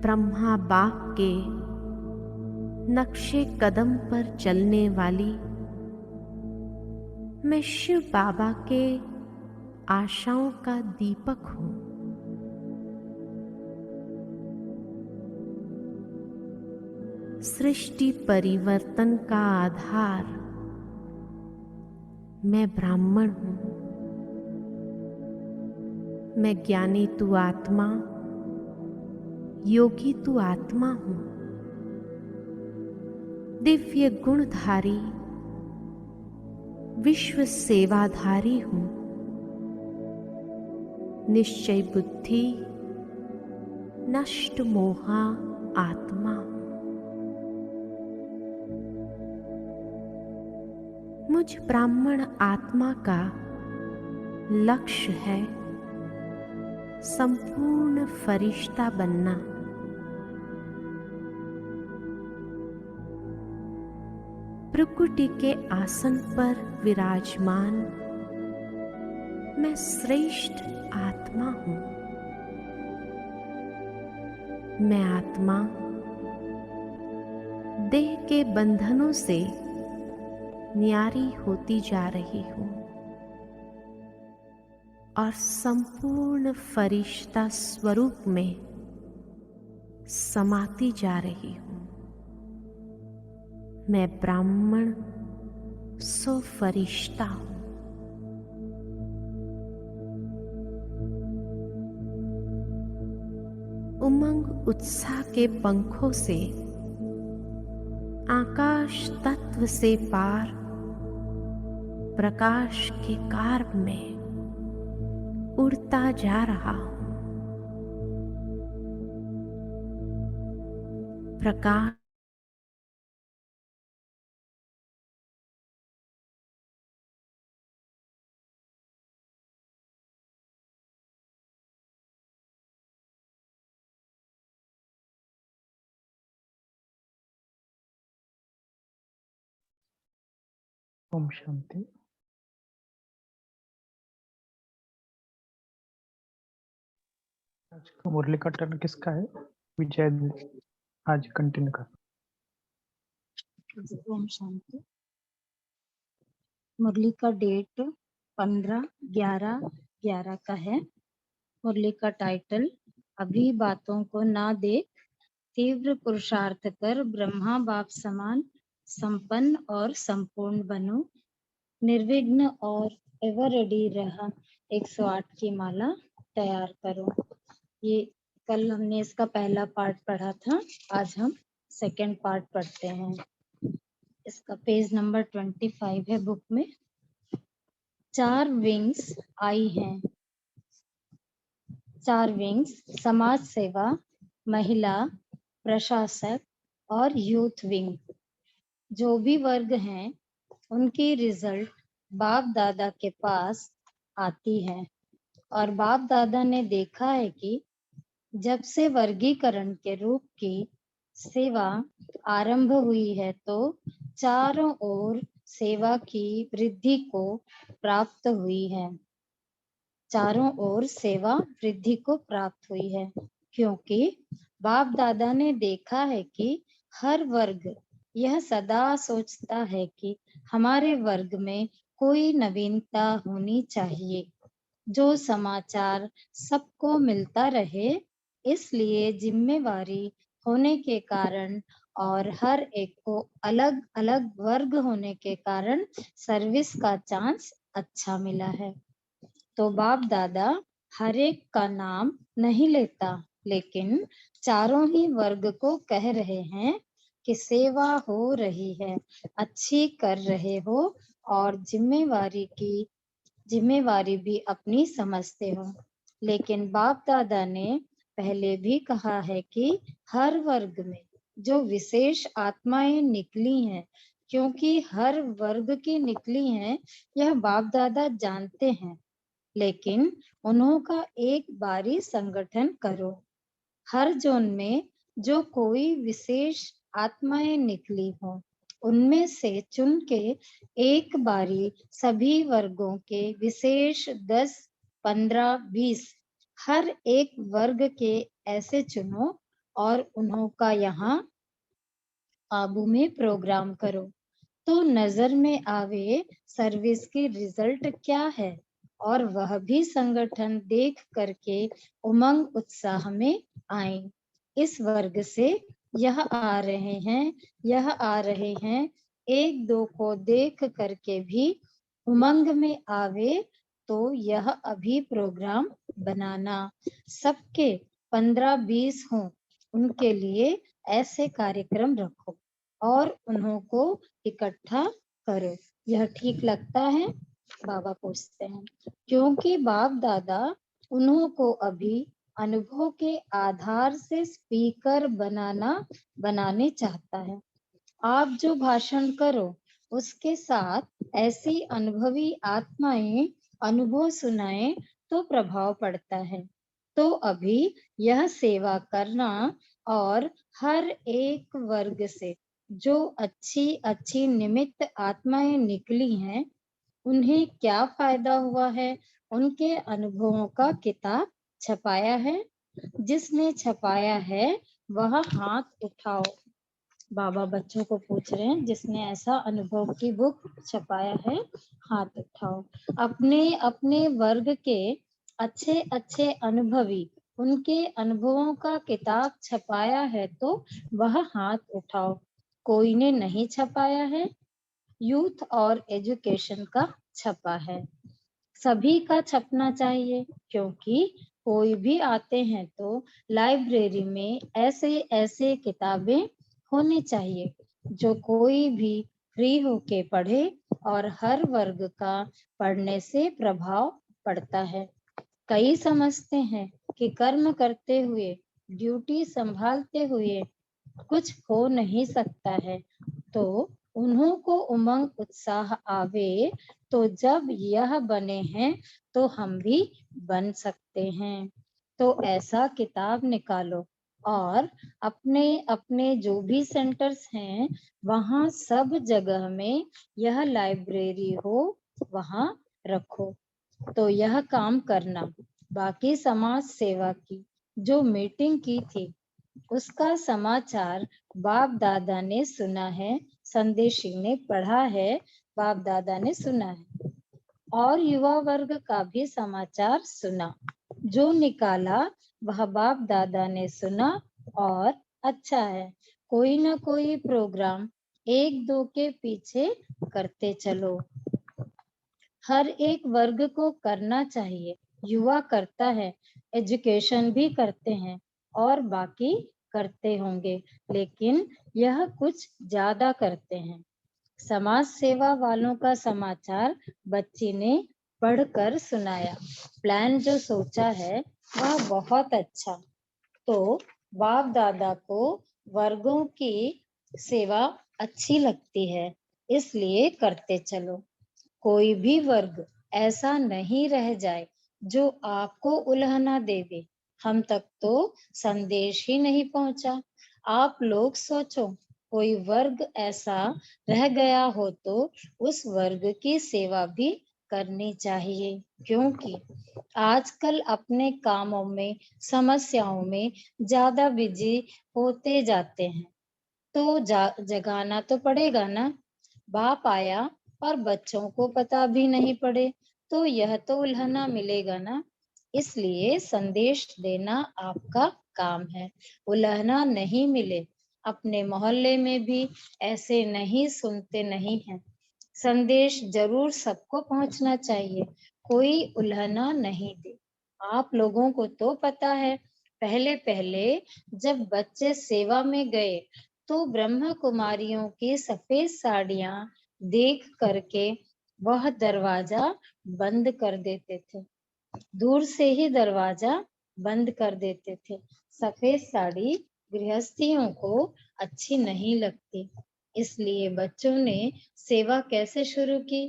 ब्रह्मा बाप के नक्शे कदम पर चलने वाली मैं शिव बाबा के आशाओं का दीपक हूँ। सृष्टि परिवर्तन का आधार मैं ब्राह्मण हूँ। मैं ज्ञानी तू आत्मा योगी तू आत्मा हूँ। दिव्य गुणधारी विश्व सेवाधारी हूँ। निश्चय बुद्धि नष्ट मोहा आत्मा हूँ। मुझ ब्राह्मण आत्मा का लक्ष्य है संपूर्ण फरिश्ता बनना। प्रकृति के आसन पर विराजमान मैं श्रेष्ठ आत्मा हूँ। मैं आत्मा देह के बंधनों से न्यारी होती जा रही हूँ और संपूर्ण फरिश्ता स्वरूप में समाती जा रही हूँ। मैं ब्राह्मण सो फरिश्ता हूँ। उमंग उत्साह के पंखों से आकाश तत्व से पार प्रकाश के कार्य में उड़ता जा रहा हूं। प्रकाश ओम शांति। आज का मुरली का टर्न किसका है? विजय आज कंटिन्यू कर। ओम शांति। मुरली का डेट 15/11/11 का है। मुरली का टाइटल अभी बातों को ना देख, तीव्र पुरुषार्थ कर ब्रह्मा बाप समान संपन्न और संपूर्ण बनो, निर्विघ्न और एवर रेडी रहा 108 की माला तैयार करो। ये कल हमने इसका पहला पार्ट पढ़ा था, आज हम सेकंड पार्ट पढ़ते हैं। इसका पेज नंबर 25 है बुक में। 4 विंग्स आई हैं। 4 विंग्स समाज सेवा, महिला, प्रशासक और यूथ विंग। जो भी वर्ग हैं उनकी रिजल्ट बाप दादा के पास आती है और बाप दादा ने देखा है कि जब से वर्गीकरण के रूप की सेवा आरंभ हुई है तो चारों ओर सेवा की वृद्धि को प्राप्त हुई है। चारों ओर सेवा वृद्धि को प्राप्त हुई है क्योंकि बाप दादा ने देखा है कि हर वर्ग यह सदा सोचता है कि हमारे वर्ग में कोई नवीनता होनी चाहिए, जो समाचार सबको मिलता रहे। इसलिए जिम्मेवारी होने के कारण और हर एक को अलग अलग वर्ग होने के कारण सर्विस का चांस अच्छा मिला है। तो बाप दादा हर एक का नाम नहीं लेता, लेकिन चारों ही वर्ग को कह रहे हैं कि सेवा हो रही है, अच्छी कर रहे हो और जिम्मेवारी भी अपनी समझते हो। लेकिन बाप दादा ने पहले भी कहा है कि हर वर्ग में जो विशेष आत्माएं निकली हैं, क्योंकि हर वर्ग की निकली हैं यह बाप दादा जानते हैं, लेकिन उन्हों का एक बारी संगठन करो। हर जोन में जो कोई विशेष आत्माएं निकली हो उनमें से चुन के एक बारी सभी वर्गों के विशेष 10, 15, 20 हर एक वर्ग के ऐसे चुनो और उन्हों का यहाँ आबू में प्रोग्राम करो तो नजर में आवे सर्विस की रिजल्ट क्या है और वह भी संगठन देख करके उमंग उत्साह में आए। इस वर्ग से यह आ रहे हैं, यह आ रहे हैं, एक दो को देख करके भी उमंग में आवे तो यह अभी प्रोग्राम बनाना। सबके 15-20 हों उनके लिए ऐसे कार्यक्रम रखो और उन्हों को इकट्ठा करो। यह ठीक लगता है? बाबा पूछते हैं। क्योंकि बाप दादा उन्हों को अभी अनुभव के आधार से स्पीकर बनाने चाहता है। आप जो भाषण करो उसके साथ ऐसी अनुभवी आत्माएं अनुभव सुनाए तो प्रभाव पड़ता है। तो अभी यह सेवा करना और हर एक वर्ग से जो अच्छी निमित्त आत्माएं निकली हैं उन्हें क्या फायदा हुआ है, उनके अनुभवों का किताब छपाया है। जिसने छपाया है वह हाथ उठाओ। बाबा बच्चों को पूछ रहे हैं, जिसने ऐसा अनुभव की बुक छपाया है हाथ उठाओ। अपने अपने वर्ग के अच्छे अनुभवी उनके अनुभवों का किताब छपाया है तो वह हाथ उठाओ। कोई ने नहीं छपाया है? यूथ और एजुकेशन का छपा है। सभी का छपना चाहिए क्योंकि कोई भी आते हैं तो लाइब्रेरी में ऐसे किताबें होनी चाहिए जो कोई भी फ्री होके पढ़े और हर वर्ग का पढ़ने से प्रभाव पड़ता है। कई समझते हैं कि कर्म करते हुए, ड्यूटी संभालते हुए कुछ हो नहीं सकता है, तो उन्हों को उमंग उत्साह आवे तो जब यह बने हैं तो हम भी बन सकते हैं। तो ऐसा किताब निकालो और अपने अपने जो भी सेंटर्स हैं वहाँ सब जगह में यह लाइब्रेरी हो वहाँ रखो। तो यह काम करना। बाकी समाज सेवा की जो मीटिंग की थी उसका समाचार बाप दादा ने सुना है, संदेश सिंह ने पढ़ा है, बाप दादा ने सुना है, और युवा वर्ग का भी समाचार सुना। जो निकाला वह बाप दादा ने सुना और अच्छा है। कोई ना कोई प्रोग्राम एक दो के पीछे करते चलो। हर एक वर्ग को करना चाहिए। युवा करता है, एजुकेशन भी करते हैं और बाकी करते होंगे, लेकिन यह कुछ ज्यादा करते हैं। समाज सेवा वालों का समाचार बच्ची ने पढ़कर सुनाया। प्लान जो सोचा है वह बहुत अच्छा। तो बाप दादा को वर्गों की सेवा अच्छी लगती है, इसलिए करते चलो। कोई भी वर्ग ऐसा नहीं रह जाए जो आपको उल्हाना देवे। हम तक तो संदेश ही नहीं पहुंचा। आप लोग सोचो, कोई वर्ग ऐसा रह गया हो तो उस वर्ग की सेवा भी करनी चाहिए, क्योंकि आजकल अपने कामों में, समस्याओं में ज्यादा बिजी होते जाते हैं। तो जगाना तो पड़ेगा ना। बाप आया और बच्चों को पता भी नहीं पड़े तो यह तो उल्हाना मिलेगा ना। इसलिए संदेश देना आपका काम है। उल्हाना नहीं मिले, अपने मोहल्ले में भी ऐसे नहीं सुनते नहीं हैं। संदेश जरूर सबको पहुंचना चाहिए, कोई उल्हाना नहीं दे। आप लोगों को तो पता है, पहले पहले जब बच्चे सेवा में गए तो ब्रह्मा कुमारियों की सफेद साड़ियां देख करके वह दरवाजा बंद कर देते थे। दूर से ही दरवाजा बंद कर देते थे। सफेद साड़ी गृहस्थियों को अच्छी नहीं लगती, इसलिए बच्चों ने सेवा कैसे शुरू की।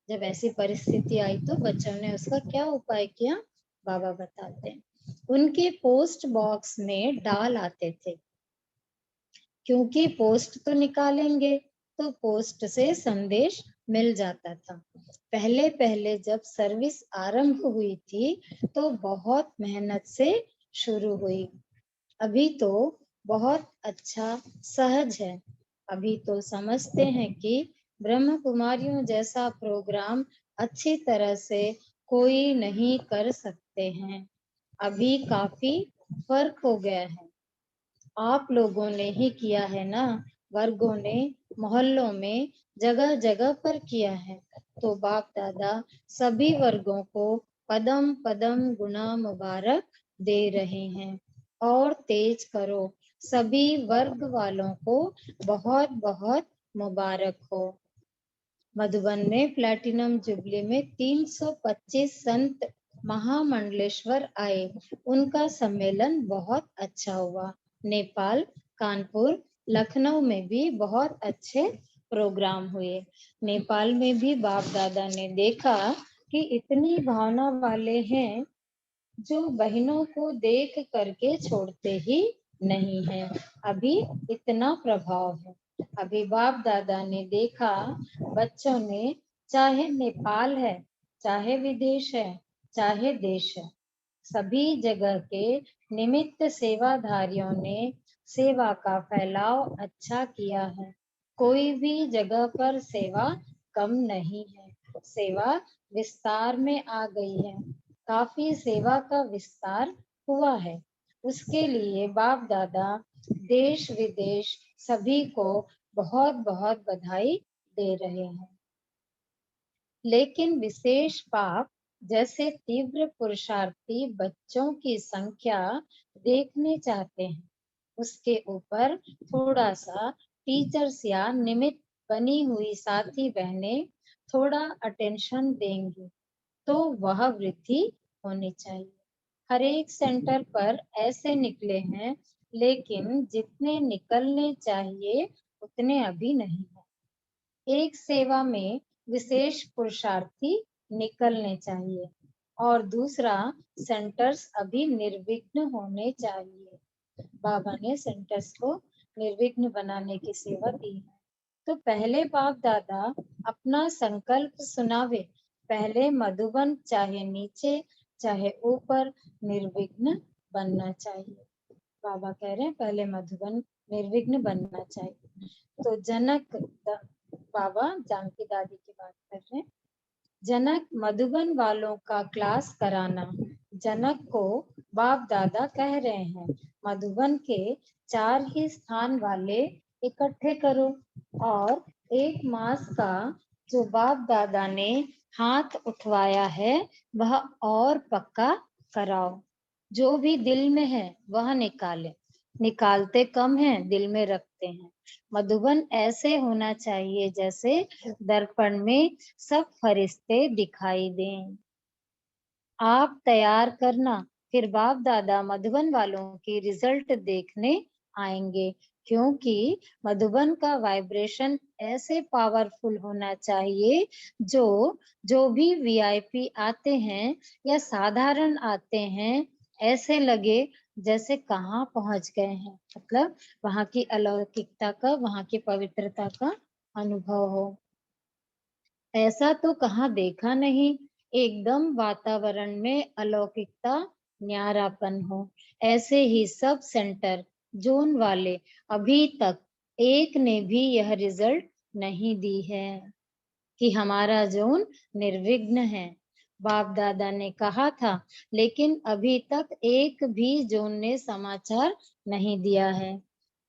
जब ऐसी परिस्थिति आई तो बच्चों ने उसका क्या उपाय किया, बाबा बताते हैं। उनके पोस्ट बॉक्स में डाल आते थे, क्योंकि पोस्ट तो निकालेंगे तो पोस्ट से संदेश मिल जाता था। पहले पहले जब सर्विस आरंभ हुई थी तो बहुत मेहनत से शुरू हुई। अभी तो बहुत अच्छा सहज है। अभी तो समझते हैं कि ब्रह्म कुमारियों जैसा प्रोग्राम अच्छी तरह से कोई नहीं कर सकते हैं। अभी काफी फर्क हो गया है। आप लोगों ने ही किया है ना, वर्गों ने मोहल्लों में जगह जगह पर किया है। तो बाप दादा सभी वर्गों को पदम पदम गुना मुबारक दे रहे हैं। और तेज करो, सभी वर्ग वालों को बहुत बहुत मुबारक हो। मधुबन में प्लैटिनम जुबली में 325 संत महामंडलेश्वर आए। उनका सम्मेलन बहुत अच्छा हुआ। नेपाल, कानपुर, लखनऊ में भी बहुत अच्छे प्रोग्राम हुए। नेपाल में भी बाप दादा ने देखा कि इतनी भावना वाले हैं जो बहनों को देख करके छोड़ते ही नहीं है। अभी इतना प्रभाव है। अभी बाप दादा ने देखा, बच्चों ने, चाहे नेपाल है, चाहे विदेश है, चाहे देश है, सभी जगह के निमित्त सेवाधारियों ने सेवा का फैलाव अच्छा किया है। कोई भी जगह पर सेवा कम नहीं है। सेवा विस्तार में आ गई है। काफी सेवा का विस्तार हुआ है। उसके लिए बाप दादा देश विदेश सभी को बहुत बहुत बधाई दे रहे हैं। लेकिन विशेष पाप जैसे तीव्र पुरुषार्थी बच्चों की संख्या देखने चाहते हैं, उसके ऊपर थोड़ा सा टीचर्स या निमित्त बनी हुई साथी बहनें थोड़ा अटेंशन देंगी तो वह वृद्धि होनी चाहिए। हर एक सेंटर पर ऐसे निकले हैं, लेकिन जितने निकलने चाहिए उतने अभी नहीं है। एक सेवा में विशेष पुरुषार्थी निकलने चाहिए और दूसरा सेंटर्स अभी निर्विघ्न होने चाहिए। बाबा ने सेंटर्स को निर्विघ्न बनाने की सेवा दी है। तो पहले बाप दादा अपना संकल्प सुनावे। पहले मधुबन चाहे नीचे चाहे ऊपर निर्विघ्न बनना चाहिए। बाबा कह रहे हैं पहले मधुबन निर्विघ्न बनना चाहिए। तो बाबा जानकी दादी की बात कर रहे हैं। जनक मधुबन वालों का क्लास कराना। जनक को बाप दादा कह रहे हैं मधुबन के 4 ही स्थान वाले इकट्ठे करो और 1 मास का जो बाप दादा ने हाथ उठवाया है वह और पक्का कराओ। जो भी दिल में है वह निकाले। निकालते कम है, दिल में रखते हैं। मधुबन ऐसे होना चाहिए जैसे दर्पण में सब फरिश्ते दिखाई दें। आप तैयार करना, फिर बाप दादा मधुबन वालों की रिजल्ट देखने आएंगे, क्योंकि मधुबन का वाइब्रेशन ऐसे पावरफुल होना चाहिए जो भी वीआईपी आते हैं या साधारण आते हैं ऐसे लगे जैसे कहाँ पहुंच गए हैं, मतलब वहां की अलौकिकता का, वहां की पवित्रता का अनुभव हो। ऐसा तो कहाँ देखा नहीं, एकदम वातावरण में अलौकिकता, न्यारापन हो। ऐसे ही सब सेंटर जोन वाले अभी तक एक ने भी यह रिजल्ट नहीं दी है कि हमारा जोन निर्विघ्न है। बाप दादा ने कहा था, लेकिन अभी तक एक भी जोन ने समाचार नहीं दिया है,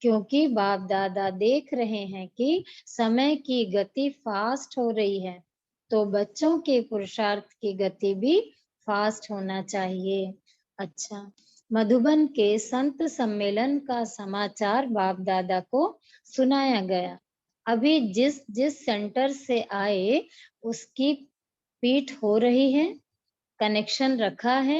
क्योंकि बाप दादा देख रहे हैं कि समय की गति फास्ट हो रही है, तो बच्चों के पुरुषार्थ की गति भी फास्ट होना चाहिए। अच्छा, मधुबन के संत सम्मेलन का समाचार बाप दादा को सुनाया गया। अभी जिस जिस सेंटर से आए उसकी पीठ हो रही है, कनेक्शन रखा है।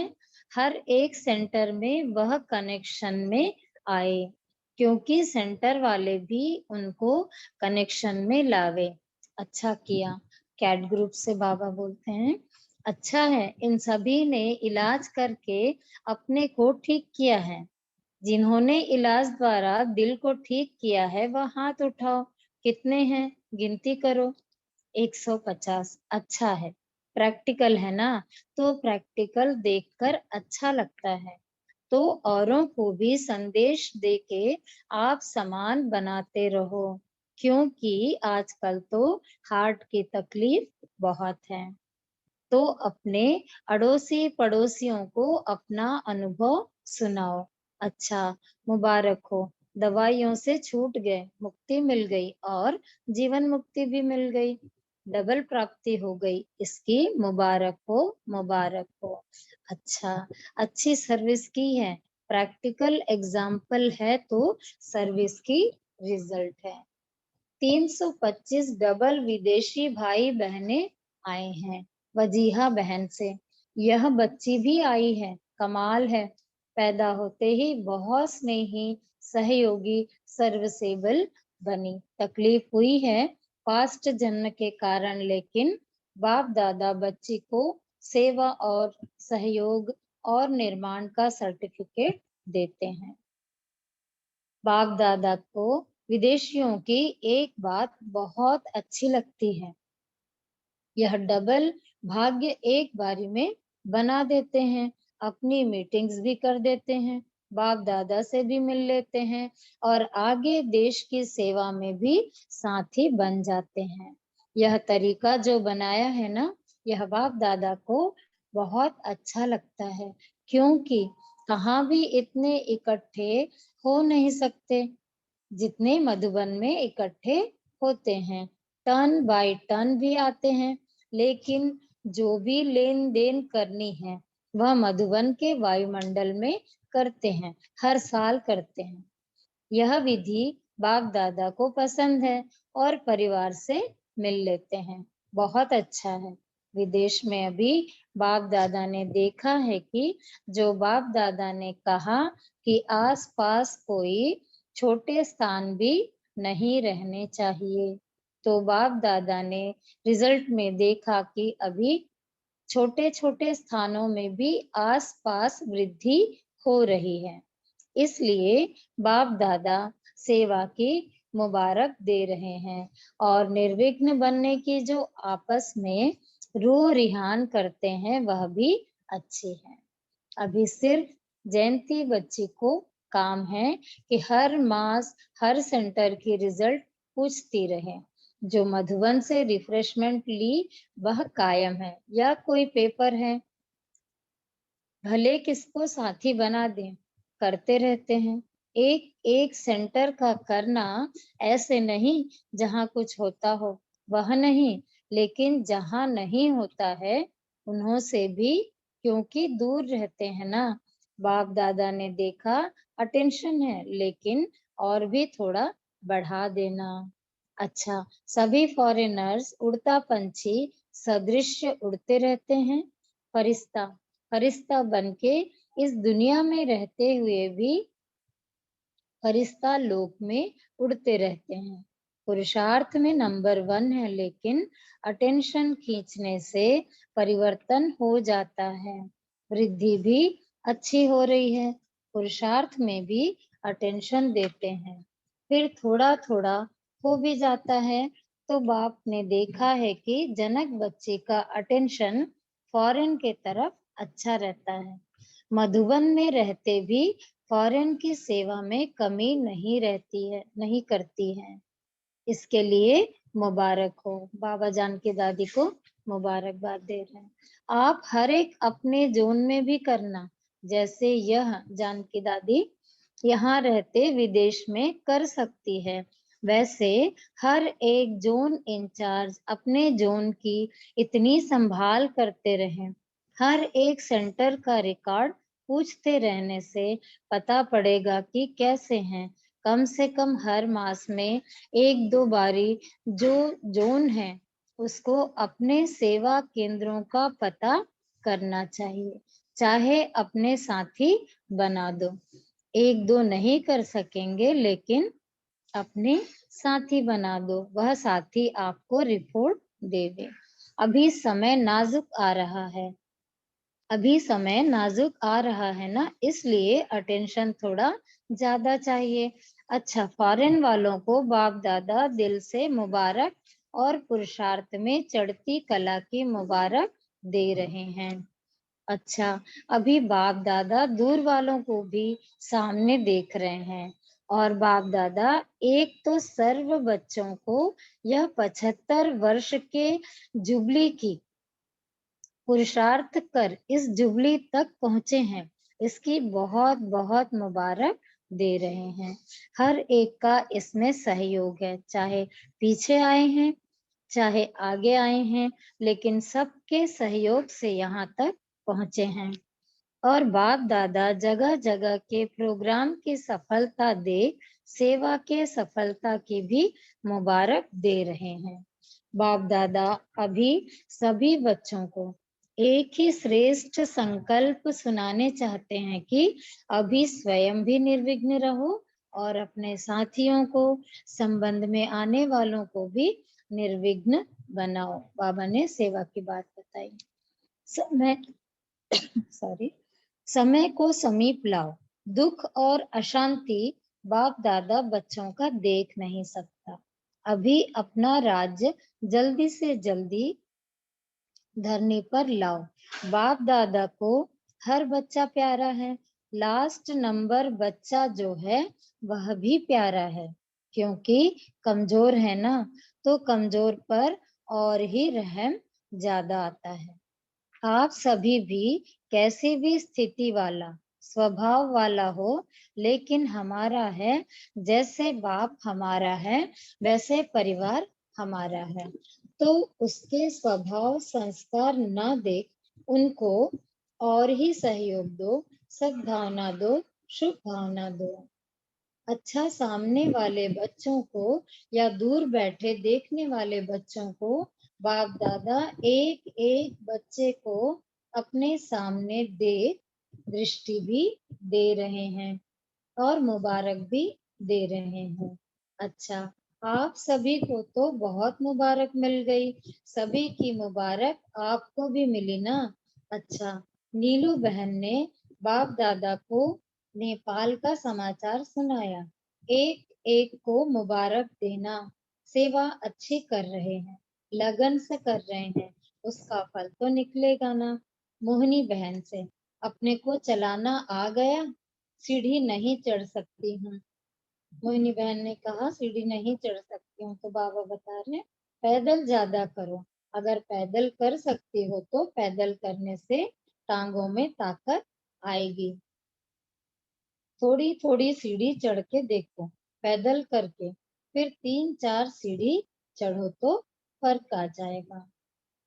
हर एक सेंटर में वह कनेक्शन में आए, क्योंकि सेंटर वाले भी उनको कनेक्शन में लावे। अच्छा किया। कैट ग्रुप से बाबा बोलते हैं, अच्छा है, इन सभी ने इलाज करके अपने को ठीक किया है। जिन्होंने इलाज द्वारा दिल को ठीक किया है वह हाथ उठाओ। कितने हैं, गिनती करो। 150। अच्छा है, प्रैक्टिकल है ना, तो प्रैक्टिकल देखकर अच्छा लगता है, तो औरों को भी संदेश देके आप समान बनाते रहो, क्योंकि आजकल तो हार्ट की तकलीफ बहुत है। तो अपने अड़ोसी पड़ोसियों को अपना अनुभव सुनाओ। अच्छा, मुबारक हो, दवाइयों से छूट गए, मुक्ति मिल गई और जीवन मुक्ति भी मिल गई, डबल प्राप्ति हो गई, इसकी मुबारक हो, मुबारक हो। अच्छा, अच्छी सर्विस की है, प्रैक्टिकल एग्जाम्पल है तो सर्विस की रिजल्ट है। 325 डबल विदेशी भाई बहने आए हैं वजीहा बहन से। यह बच्ची भी आई है, कमाल है। पैदा होते ही बहुत स्नेही, सहयोगी, सर्विसेबल बनी। तकलीफ हुई है पास्ट जन्म के कारण, लेकिन बाप दादा बच्ची को सेवा और सहयोग और निर्माण का सर्टिफिकेट देते हैं। बाप दादा को विदेशियों की एक बात बहुत अच्छी लगती है, यह डबल भाग्य एक बारी में बना देते हैं। अपनी मीटिंग्स भी कर देते हैं, बाप दादा से भी मिल लेते हैं और आगे देश की सेवा में भी साथी बन जाते हैं। यह तरीका जो बनाया है ना, यह बाप दादा को बहुत अच्छा लगता है, क्योंकि कहाँ भी इतने इकट्ठे हो नहीं सकते जितने मधुबन में इकट्ठे होते हैं। टर्न बाय टर्न भी आते हैं, लेकिन जो भी लेन देन करनी है वह मधुबन के वायुमंडल में करते हैं, हर साल करते हैं। यह विधि बाप दादा को पसंद है और परिवार से मिल लेते हैं, बहुत अच्छा है। विदेश में अभी बाप दादा ने देखा है कि जो बाप दादा ने कहा कि आसपास कोई छोटे स्थान भी नहीं रहने चाहिए, तो बाप दादा ने रिजल्ट में देखा कि अभी छोटे छोटे स्थानों में भी आसपास वृद्धि हो रही है। इसलिए बाप दादा सेवा की मुबारक दे रहे हैं और निर्विघ्न बनने की जो आपस में रूह रिहान करते हैं वह भी अच्छे हैं। अभी सिर्फ जयंती बच्ची को काम है कि हर मास हर सेंटर की रिजल्ट पूछती रहे। जो मधुबन से रिफ्रेशमेंट ली वह कायम है या कोई पेपर है, भले किसको साथी बना दें, करते रहते हैं। एक एक सेंटर का करना ऐसे नहीं जहाँ कुछ होता हो वह नहीं, लेकिन जहाँ नहीं होता है उन्हों से भी, क्योंकि दूर रहते हैं ना। बाप दादा ने देखा अटेंशन है, लेकिन और भी थोड़ा बढ़ा देना। अच्छा, सभी फॉरेनर्स उड़ता पंछी सदृश उड़ते रहते हैं। फरिश्ता फरिश्ता बनके इस दुनिया में रहते हुए भी फरिश्ता लोक में उड़ते रहते हैं। पुरुषार्थ में नंबर 1 है, लेकिन अटेंशन खींचने से परिवर्तन हो जाता है। वृद्धि भी अच्छी हो रही है, पुरुषार्थ में भी अटेंशन देते हैं, फिर थोड़ा थोड़ा हो भी जाता है। तो बाप ने देखा है कि जनक बच्चे का अटेंशन फॉरेन के तरफ अच्छा रहता है। मधुबन में रहते भी फॉरेन की सेवा में कमी नहीं करती है। इसके लिए मुबारक हो। बाबा जान की दादी को मुबारकबाद दे रहे हैं। आप हर एक अपने जोन में भी करना, जैसे यह जान की दादी यहाँ रहते विदेश में कर सकती है, वैसे हर एक जोन इंचार्ज अपने जोन की इतनी संभाल करते रहें। हर एक सेंटर का रिकॉर्ड पूछते रहने से पता पड़ेगा कि कैसे हैं। कम से कम हर मास में 1-2 बारी जो जोन है उसको अपने सेवा केंद्रों का पता करना चाहिए, चाहे अपने साथी बना दो। 1-2 नहीं कर सकेंगे, लेकिन अपने साथी बना दो, वह साथी आपको रिपोर्ट देवे। अभी समय नाजुक आ रहा है ना, इसलिए अटेंशन थोड़ा ज्यादा चाहिए। अच्छा, फॉरेन वालों को बाप दादा दिल से मुबारक और पुरुषार्थ में चढ़ती कला की मुबारक दे रहे हैं। अच्छा, अभी बाप दादा दूर वालों को भी सामने देख रहे हैं, और बाप दादा एक तो सर्व बच्चों को यह 75 वर्ष के जुबली की पुरुषार्थ कर इस जुबली तक पहुंचे हैं, इसकी बहुत बहुत मुबारक दे रहे हैं। हर एक का इसमें सहयोग है, चाहे पीछे आए हैं चाहे आगे आए हैं, लेकिन सबके सहयोग से यहाँ तक पहुंचे हैं। और बाप दादा जगह जगह के प्रोग्राम की सफलता देख सेवा के सफलता की भी मुबारक दे रहे हैं। बाप दादा अभी सभी बच्चों को एक ही श्रेष्ठ संकल्प सुनाने चाहते हैं कि अभी स्वयं भी निर्विघ्न रहो और अपने साथियों को, संबंध में आने वालों को भी निर्विघ्न बनाओ। बाबा ने सेवा की बात बताई। समय को समीप लाओ। दुख और अशांति बाप दादा बच्चों का देख नहीं सकता। अभी अपना राज्य जल्दी से जल्दी धरनी पर लाओ। बाप दादा को हर बच्चा प्यारा है, लास्ट नंबर बच्चा जो है वह भी प्यारा है, क्योंकि कमजोर है ना, तो कमजोर पर और ही रहम ज्यादा आता है। आप सभी भी कैसी भी स्थिति वाला स्वभाव वाला हो, लेकिन हमारा है, जैसे बाप हमारा है वैसे परिवार हमारा है, तो उसके स्वभाव संस्कार न देख उनको और ही सहयोग दो, सद्भावना दो, शुभ भावना दो। अच्छा, सामने वाले बच्चों को या दूर बैठे देखने वाले बच्चों को बाप दादा एक एक बच्चे को अपने सामने देख दृष्टि भी दे रहे हैं और मुबारक भी दे रहे हैं। अच्छा, आप सभी को तो बहुत मुबारक मिल गई, सभी की मुबारक आपको भी मिली ना। अच्छा, नीलू बहन ने बाप दादा को नेपाल का समाचार सुनाया। एक एक को मुबारक देना, सेवा अच्छी कर रहे हैं, लगन से कर रहे हैं, उसका फल तो निकलेगा ना। मोहिनी बहन से अपने को चलाना आ गया, सीढ़ी नहीं चढ़ सकती हूँ। मोहिनी बहन ने कहा सीढ़ी नहीं चढ़ सकती हूँ, तो बाबा बता रहे हैं पैदल ज्यादा करो। अगर पैदल कर सकती हो तो पैदल करने से टांगों में ताकत आएगी। थोड़ी थोड़ी सीढ़ी चढ़ के देखो, पैदल करके फिर 3-4 सीढ़ी चढ़ो तो फर्क आ जाएगा।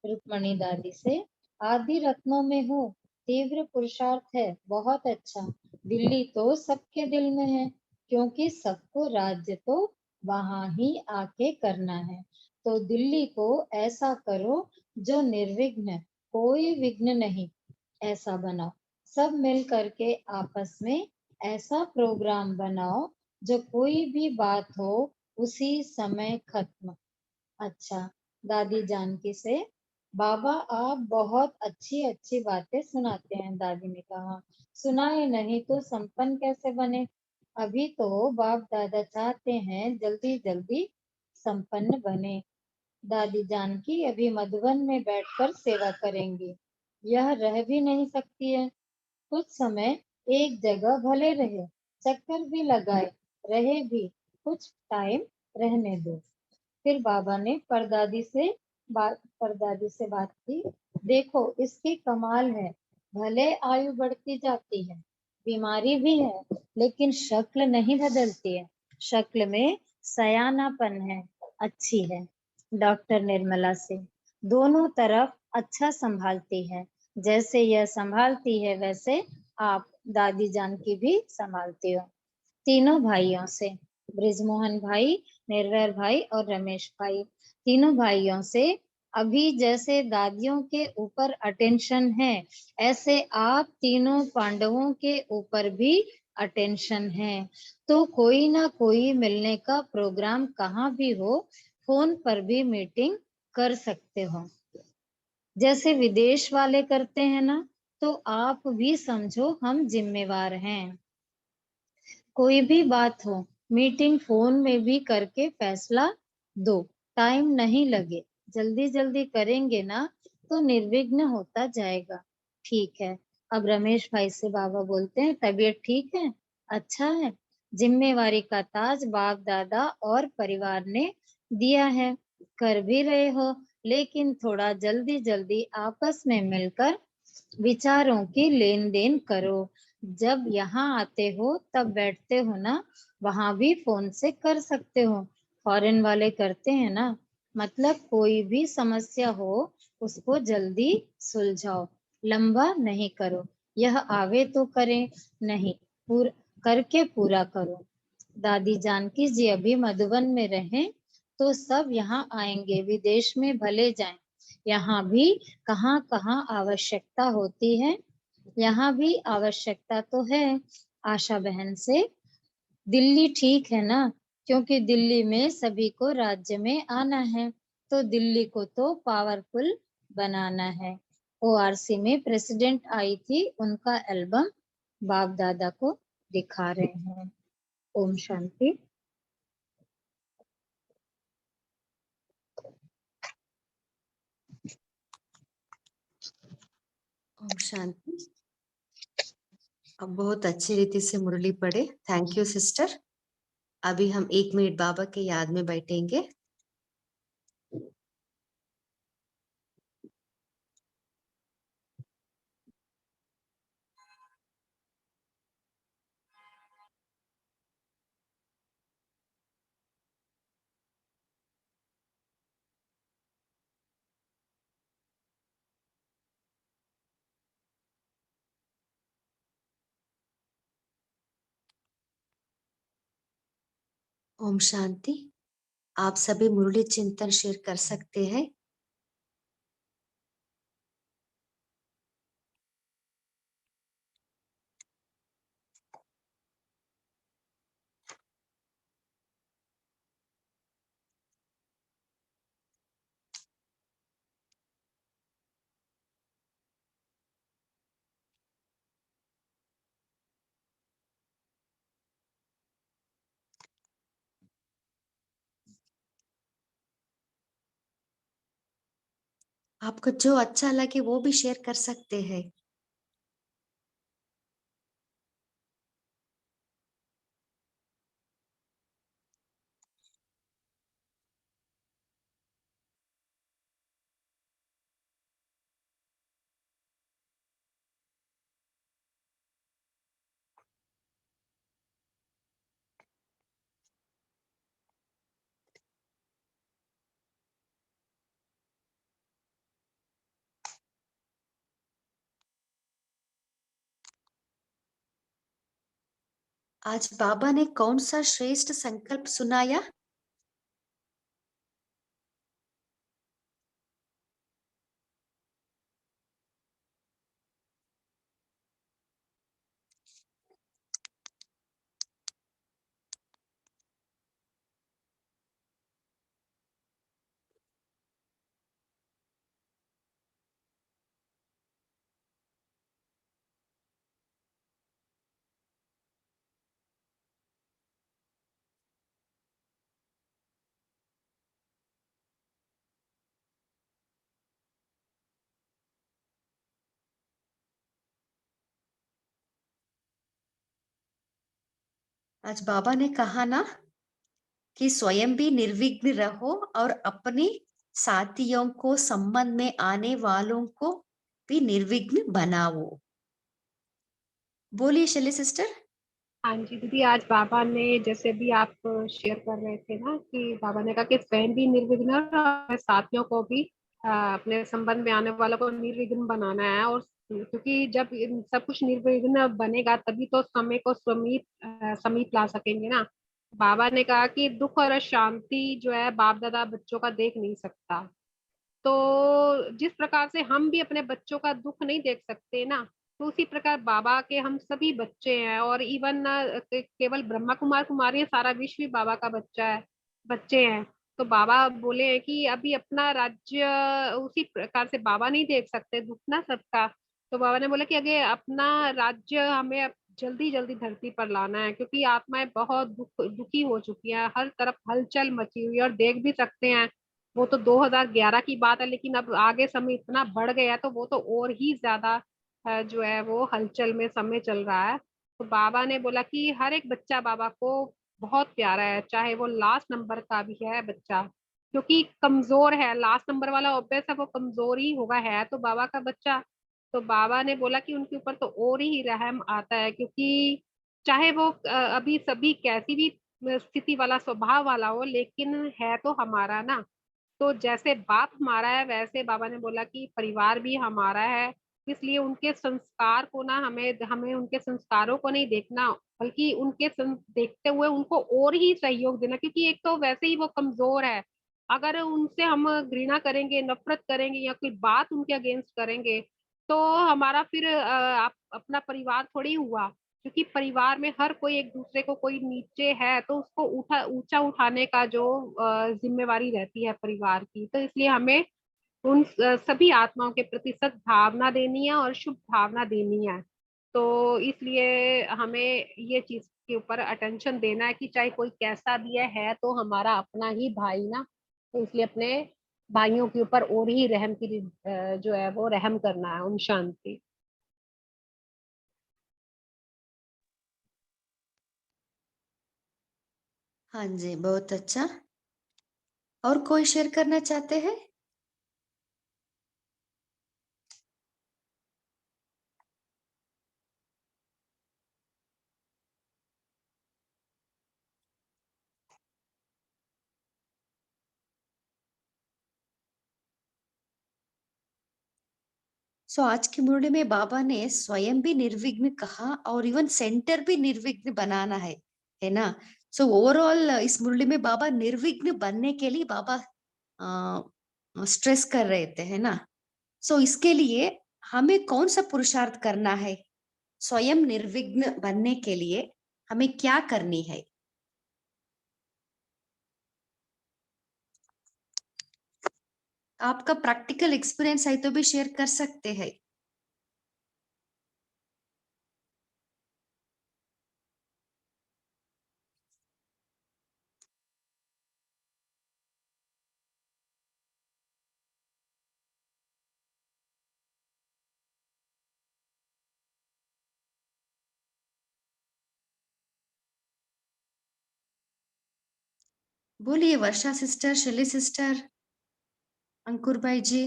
रुक्मणी दादी से, आदि रत्नों में हो, तीव्र पुरुषार्थ है, बहुत अच्छा। दिल्ली तो सबके दिल में है, क्योंकि सबको राज्य तो वहां ही आके करना है। तो दिल्ली को ऐसा करो जो निर्विघ्न, कोई विघ्न नहीं, ऐसा बनाओ। सब मिल करके आपस में ऐसा प्रोग्राम बनाओ जो कोई भी बात हो उसी समय खत्म। अच्छा। दादी जानकी से, बाबा आप बहुत अच्छी अच्छी बातें सुनाते हैं। दादी ने कहा, सुनाए नहीं तो संपन्न कैसे बने? अभी तो बाप दादा चाहते हैं जल्दी जल्दी संपन्न बने। दादी जानकी अभी मधुबन में बैठकर सेवा करेंगी, यह रह भी नहीं सकती है। कुछ समय एक जगह भले रहे, चक्कर भी लगाए, रहे भी, कुछ टाइम रहने दो। फिर बाबा ने परदादी से बात की, देखो इसकी कमाल है, भले आयु बढ़ती जाती है, बीमारी भी है, लेकिन शक्ल नहीं बदलती है। शक्ल में सयानापन है, अच्छी है। डॉक्टर निर्मला से, दोनों तरफ अच्छा संभालती है, जैसे यह संभालती है वैसे आप दादी जान की भी संभालती हो। तीनों भाइयों से, ब्रिजमोहन भाई, निर्वैर भाई और रमेश भाई, तीनों भाइयों से, अभी जैसे दादियों के ऊपर अटेंशन है, ऐसे आप तीनों पांडवों के ऊपर भी अटेंशन है। तो कोई ना कोई मिलने का प्रोग्राम कहाँ भी हो, फोन पर भी मीटिंग कर सकते हो, जैसे विदेश वाले करते हैं ना। तो आप भी समझो हम जिम्मेवार हैं। कोई भी बात हो, मीटिंग फोन में भी करके फैसला दो, टाइम नहीं लगे, जल्दी जल्दी करेंगे ना तो निर्विघ्न होता जाएगा। ठीक है। अब रमेश भाई से बाबा बोलते हैं, तबीयत ठीक है? अच्छा है। जिम्मेवारी का ताज बाप दादा और परिवार ने दिया है, कर भी रहे हो, लेकिन थोड़ा जल्दी जल्दी आपस में मिलकर विचारों की लेन देन करो। जब यहाँ आते हो तब बैठते हो ना, वहां भी फोन से कर सकते हो, फॉरेन वाले करते हैं ना। मतलब कोई भी समस्या हो उसको जल्दी सुलझाओ, लंबा नहीं करो। यह आवे तो करें, नहीं पूरा करके पूरा करो। दादी जानकी जी अभी मधुबन में रहें तो सब यहाँ आएंगे, विदेश में भले जाएं, यहाँ भी कहाँ कहाँ आवश्यकता होती है, यहाँ भी आवश्यकता तो है। आशा बहन से, दिल्ली ठीक है ना, क्योंकि दिल्ली में सभी को राज्य में आना है, तो दिल्ली को तो पावरफुल बनाना है। ओआरसी में प्रेसिडेंट आई थी, उनका एल्बम बाप दादा को दिखा रहे हैं। ओम शांति। ओम शांति। अब बहुत अच्छी रीति से मुरली पढ़े, थैंक यू सिस्टर। अभी हम 1 मिनट बाबा के याद में बैठेंगे। ओम शांति। आप सभी मुरली चिंतन शेयर कर सकते हैं। आपको जो अच्छा लगे वो भी शेयर कर सकते हैं। आज बाबा ने कौन सा श्रेष्ठ संकल्प सुनाया? आज बाबा ने कहा ना कि स्वयं भी निर्विघ्न रहो और अपने साथियों को संबंध में आने वालों को भी निर्विघ्न बनाओ। बोलिए शैली सिस्टर। हाँ जी दीदी, आज बाबा ने जैसे भी आप शेयर कर रहे थे ना कि बाबा ने कहा कि स्वयं भी निर्विघ्न और अपने साथियों को भी अपने संबंध में आने वालों को निर्विघ्न बनाना है। और क्योंकि जब इन सब कुछ निर्विघ्न बनेगा तभी तो समय को समीप ला सकेंगे ना। बाबा ने कहा कि दुख और शांति जो है बाप दादा बच्चों का देख नहीं सकता। तो जिस प्रकार से हम भी अपने बच्चों का दुख नहीं देख सकते ना, तो उसी प्रकार बाबा के हम सभी बच्चे हैं। और इवन केवल ब्रह्मा कुमार कुमारी है, सारा विश्व भी बाबा का बच्चे हैं। तो बाबा बोले हैं कि अभी अपना राज्य उसी प्रकार से बाबा नहीं देख सकते दुख ना सबका। तो बाबा ने बोला कि अगर अपना राज्य हमें अब जल्दी जल्दी धरती पर लाना है, क्योंकि आत्माएं बहुत दुखी हो चुकी हैं, हर तरफ हलचल मची हुई है। और देख भी सकते हैं, वो तो 2011 की बात है, लेकिन अब आगे समय इतना बढ़ गया है तो वो तो और ही ज्यादा जो है वो हलचल में समय चल रहा है। तो बाबा ने बोला कि हर एक बच्चा बाबा को बहुत प्यारा है, चाहे वो लास्ट नंबर का भी है बच्चा, क्योंकि कमजोर है। लास्ट नंबर वाला ऑब्वियस है वो कमजोर ही होगा, है तो बाबा का बच्चा। तो बाबा ने बोला कि उनके ऊपर तो और ही रहम आता है, क्योंकि चाहे वो अभी सभी कैसी भी स्थिति वाला स्वभाव वाला हो, लेकिन है तो हमारा ना। तो जैसे बाप हमारा है वैसे बाबा ने बोला कि परिवार भी हमारा है। इसलिए उनके संस्कार को ना हमें हमें उनके संस्कारों को नहीं देखना, बल्कि देखते हुए उनको और ही सहयोग देना, क्योंकि एक तो वैसे ही वो कमजोर है। अगर उनसे हम घृणा करेंगे, नफरत करेंगे या कोई बात उनके अगेंस्ट करेंगे, तो हमारा फिर अपना परिवार थोड़ी हुआ। क्योंकि परिवार में हर कोई एक दूसरे को, कोई नीचे है तो उसको ऊंचा उठाने का जो जिम्मेवारी रहती है परिवार की। तो इसलिए हमें उन सभी आत्माओं के प्रति सद्भावना देनी है और शुभ भावना देनी है। तो इसलिए हमें ये चीज के ऊपर अटेंशन देना है कि चाहे कोई कैसा भी है तो हमारा अपना ही भाई ना। तो इसलिए अपने भाइयों के ऊपर और ही रहम की जो है वो रहम करना है, उन शांति। हाँ जी, बहुत अच्छा। और कोई शेयर करना चाहते हैं? सो आज की मुरली में बाबा ने स्वयं भी निर्विघ्न कहा और इवन सेंटर भी निर्विघ्न बनाना है ना। सो ओवरऑल इस मुरली में बाबा निर्विघ्न बनने के लिए बाबा स्ट्रेस कर रहे थे, है ना। सो इसके लिए हमें कौन सा पुरुषार्थ करना है? स्वयं निर्विघ्न बनने के लिए हमें क्या करनी है? आपका प्रैक्टिकल एक्सपीरियंस है तो भी शेयर कर सकते हैं। बोलिए वर्षा सिस्टर, शैली सिस्टर, अंकुर भाई जी।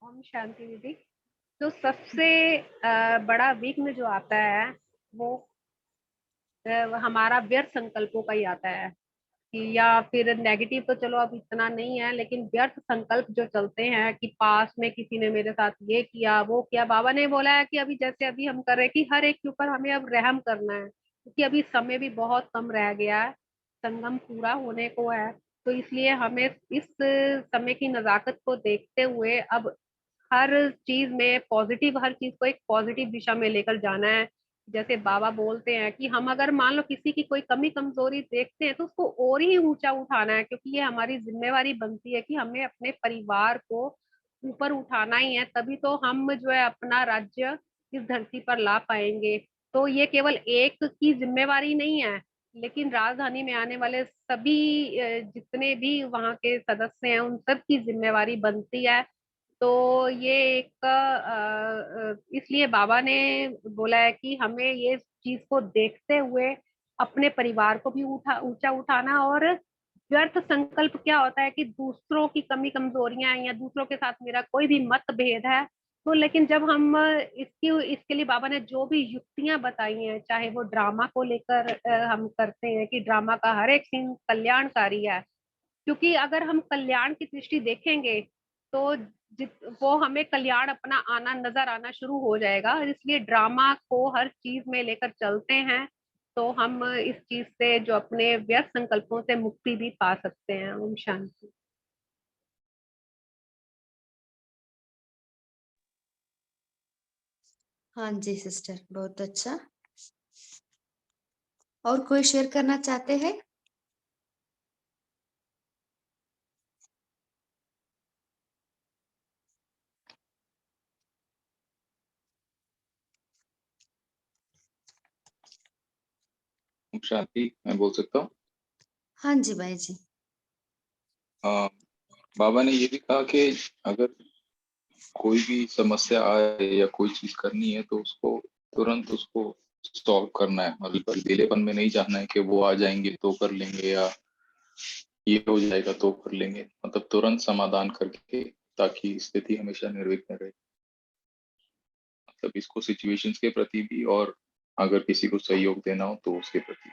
ओम शांति दीदी। तो सबसे बड़ा विघ्न जो आता है वो हमारा व्यर्थ संकल्पों का ही आता है। या फिर नेगेटिव तो चलो अब इतना नहीं है, लेकिन व्यर्थ संकल्प जो चलते हैं कि पास में किसी ने मेरे साथ ये किया वो किया। बाबा ने बोला है कि अभी जैसे अभी हम कर रहे हैं कि हर एक के ऊपर हमें अब रहम करना है, क्योंकि अभी समय भी बहुत कम रह गया है, संगम पूरा होने को है। तो इसलिए हमें इस समय की नजाकत को देखते हुए अब हर चीज में पॉजिटिव, हर चीज को एक पॉजिटिव दिशा में लेकर जाना है। जैसे बाबा बोलते हैं कि हम अगर मान लो किसी की कोई कमी कमजोरी देखते हैं तो उसको और ही ऊंचा उठाना है, क्योंकि ये हमारी जिम्मेवारी बनती है कि हमें अपने परिवार को ऊपर उठाना ही है, तभी तो हम जो है अपना राज्य इस धरती पर ला पाएंगे। तो ये केवल एक की जिम्मेवारी नहीं है, लेकिन राजधानी में आने वाले सभी जितने भी वहाँ के सदस्य हैं उन सब की जिम्मेवारी बनती है। तो ये एक इसलिए बाबा ने बोला है कि हमें ये चीज को देखते हुए अपने परिवार को भी ऊंचा उठाना। और व्यर्थ संकल्प क्या होता है कि दूसरों की कमी कमजोरियां हैं या दूसरों के साथ मेरा कोई भी मतभेद है, तो लेकिन जब हम इसके लिए बाबा ने जो भी युक्तियां बताई हैं, चाहे वो ड्रामा को लेकर हम करते हैं कि ड्रामा का हर एक सीन कल्याणकारी है, क्योंकि अगर हम कल्याण की दृष्टि देखेंगे तो वो हमें कल्याण अपना आना नजर आना शुरू हो जाएगा। इसलिए ड्रामा को हर चीज में लेकर चलते हैं तो हम इस चीज से जो अपने व्यर्थ संकल्पों से मुक्ति भी पा सकते हैं। ओम शांति। हाँ जी सिस्टर, बहुत अच्छा। और कोई शेयर करना चाहते हैं? शांति, मैं बोल सकता हूँ। हाँ जी भाई जी। बाबा ने ये भी कहा कि अगर कोई भी समस्या आए या कोई चीज करनी है तो उसको तुरंत उसको सॉल्व करना है, मतलब अकेलेपन में नहीं जाना है कि वो आ जाएंगे तो कर लेंगे या ये हो जाएगा तो कर लेंगे, मतलब तुरंत समाधान करके, ताकि स्थिति हमेशा निर्विघ्न रहे। मतलब इसको सिचुएशंस के प्रति भी और अगर किसी को सहयोग देना हो तो उसके प्रति।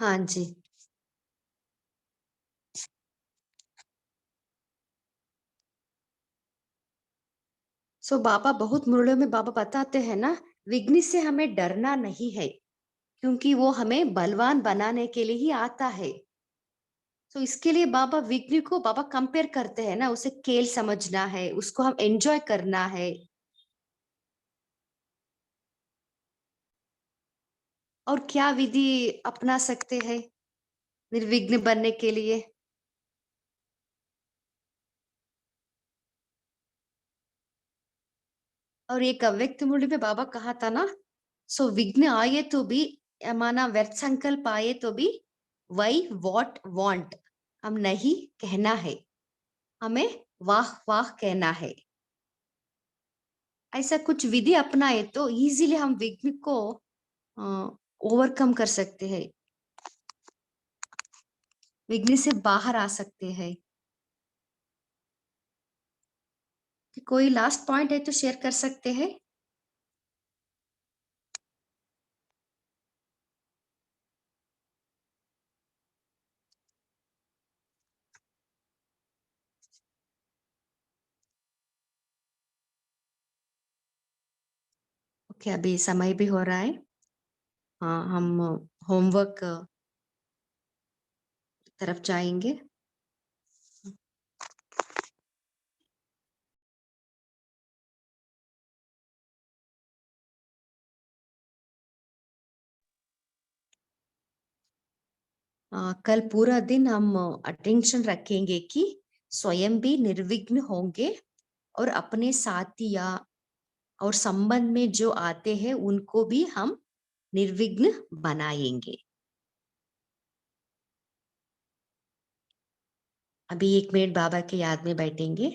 हाँ जी। सो बाबा बहुत मुरलियों में बाबा बताते हैं ना, विघ्न से हमें डरना नहीं है, क्योंकि वो हमें बलवान बनाने के लिए ही आता है। तो इसके लिए बाबा विघ्न को बाबा कंपेयर करते हैं ना, उसे खेल समझना है, उसको हम एंजॉय करना है। और क्या विधि अपना सकते हैं निर्विघ्न बनने के लिए? और एक अव्यक्त मूल्य में बाबा कहा था ना, सो विघ्न आए तो भी, माना व्यर्थ संकल्प आए तो भी, वही वॉट वांट, हम नहीं कहना है, हमें वाह वाह कहना है। ऐसा कुछ विधि अपनाए तो इजीली हम विघ्न को ओवरकम कर सकते हैं, विघ्न से बाहर आ सकते हैं। कोई लास्ट पॉइंट है तो शेयर कर सकते हैं। ओके, अभी समय भी हो रहा है। हाँ, हम होमवर्क तरफ जाएंगे। कल पूरा दिन हम अटेंशन रखेंगे कि स्वयं भी निर्विघ्न होंगे और अपने साथिया और संबंध में जो आते हैं उनको भी हम निर्विघ्न बनाएंगे। अभी 1 मिनट बाबा के याद में बैठेंगे।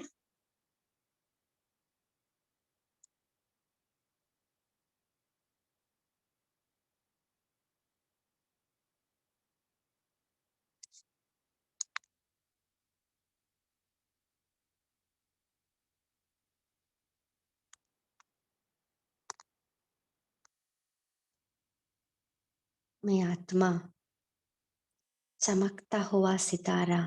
मैं आत्मा चमकता हुआ सितारा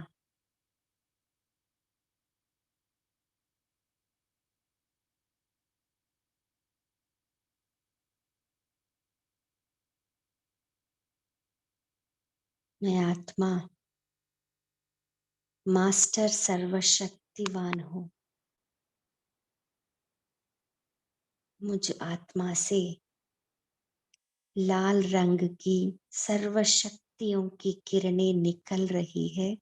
मैं आत्मा मास्टर सर्वशक्तिवान हूँ। मुझ आत्मा से लाल रंग की सर्वशक्तियों की किरणें निकल रही है।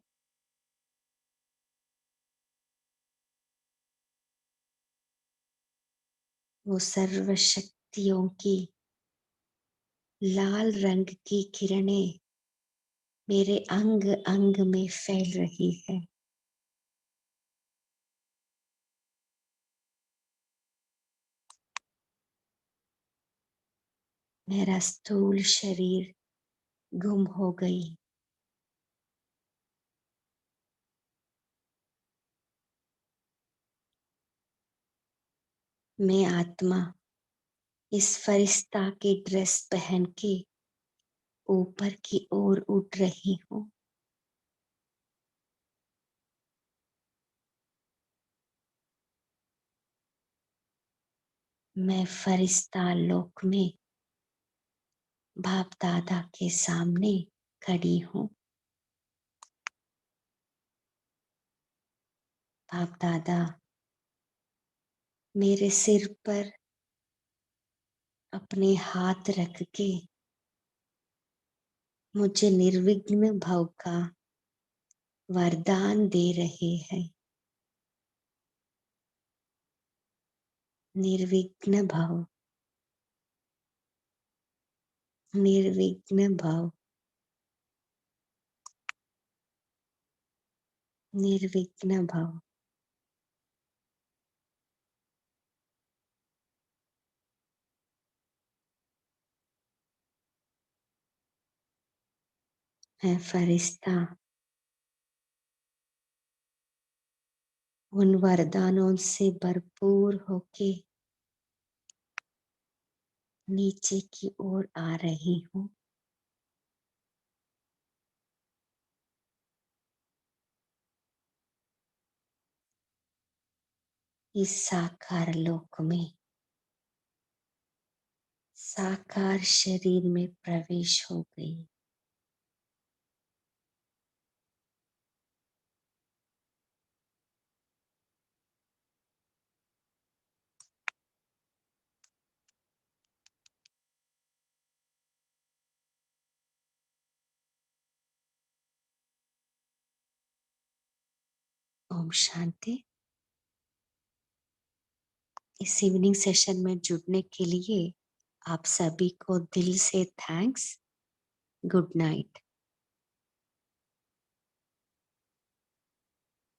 वो सर्वशक्तियों की लाल रंग की किरणें मेरे अंग अंग में फैल रही है। मेरा स्थूल शरीर गुम हो गई। मैं आत्मा इस फरिश्ता की ड्रेस पहन के ऊपर की ओर उड़ रही हूँ। मैं फरिश्ता लोक में बाप दादा के सामने खड़ी हूँ। बाप दादा मेरे सिर पर अपने हाथ रख के मुझे निर्विघ्न भव का वरदान दे रहे हैं। निर्विघ्न भव, निर्विघ्न भव, निर्विघ्न भव। मैं फरिश्ता उन वरदानों से भरपूर होके नीचे की ओर आ रही हूँ। इस साकार लोक में साकार शरीर में प्रवेश हो गई। ओम शांति। इस इवनिंग सेशन में जुड़ने के लिए आप सभी को दिल से थैंक्स। Good night.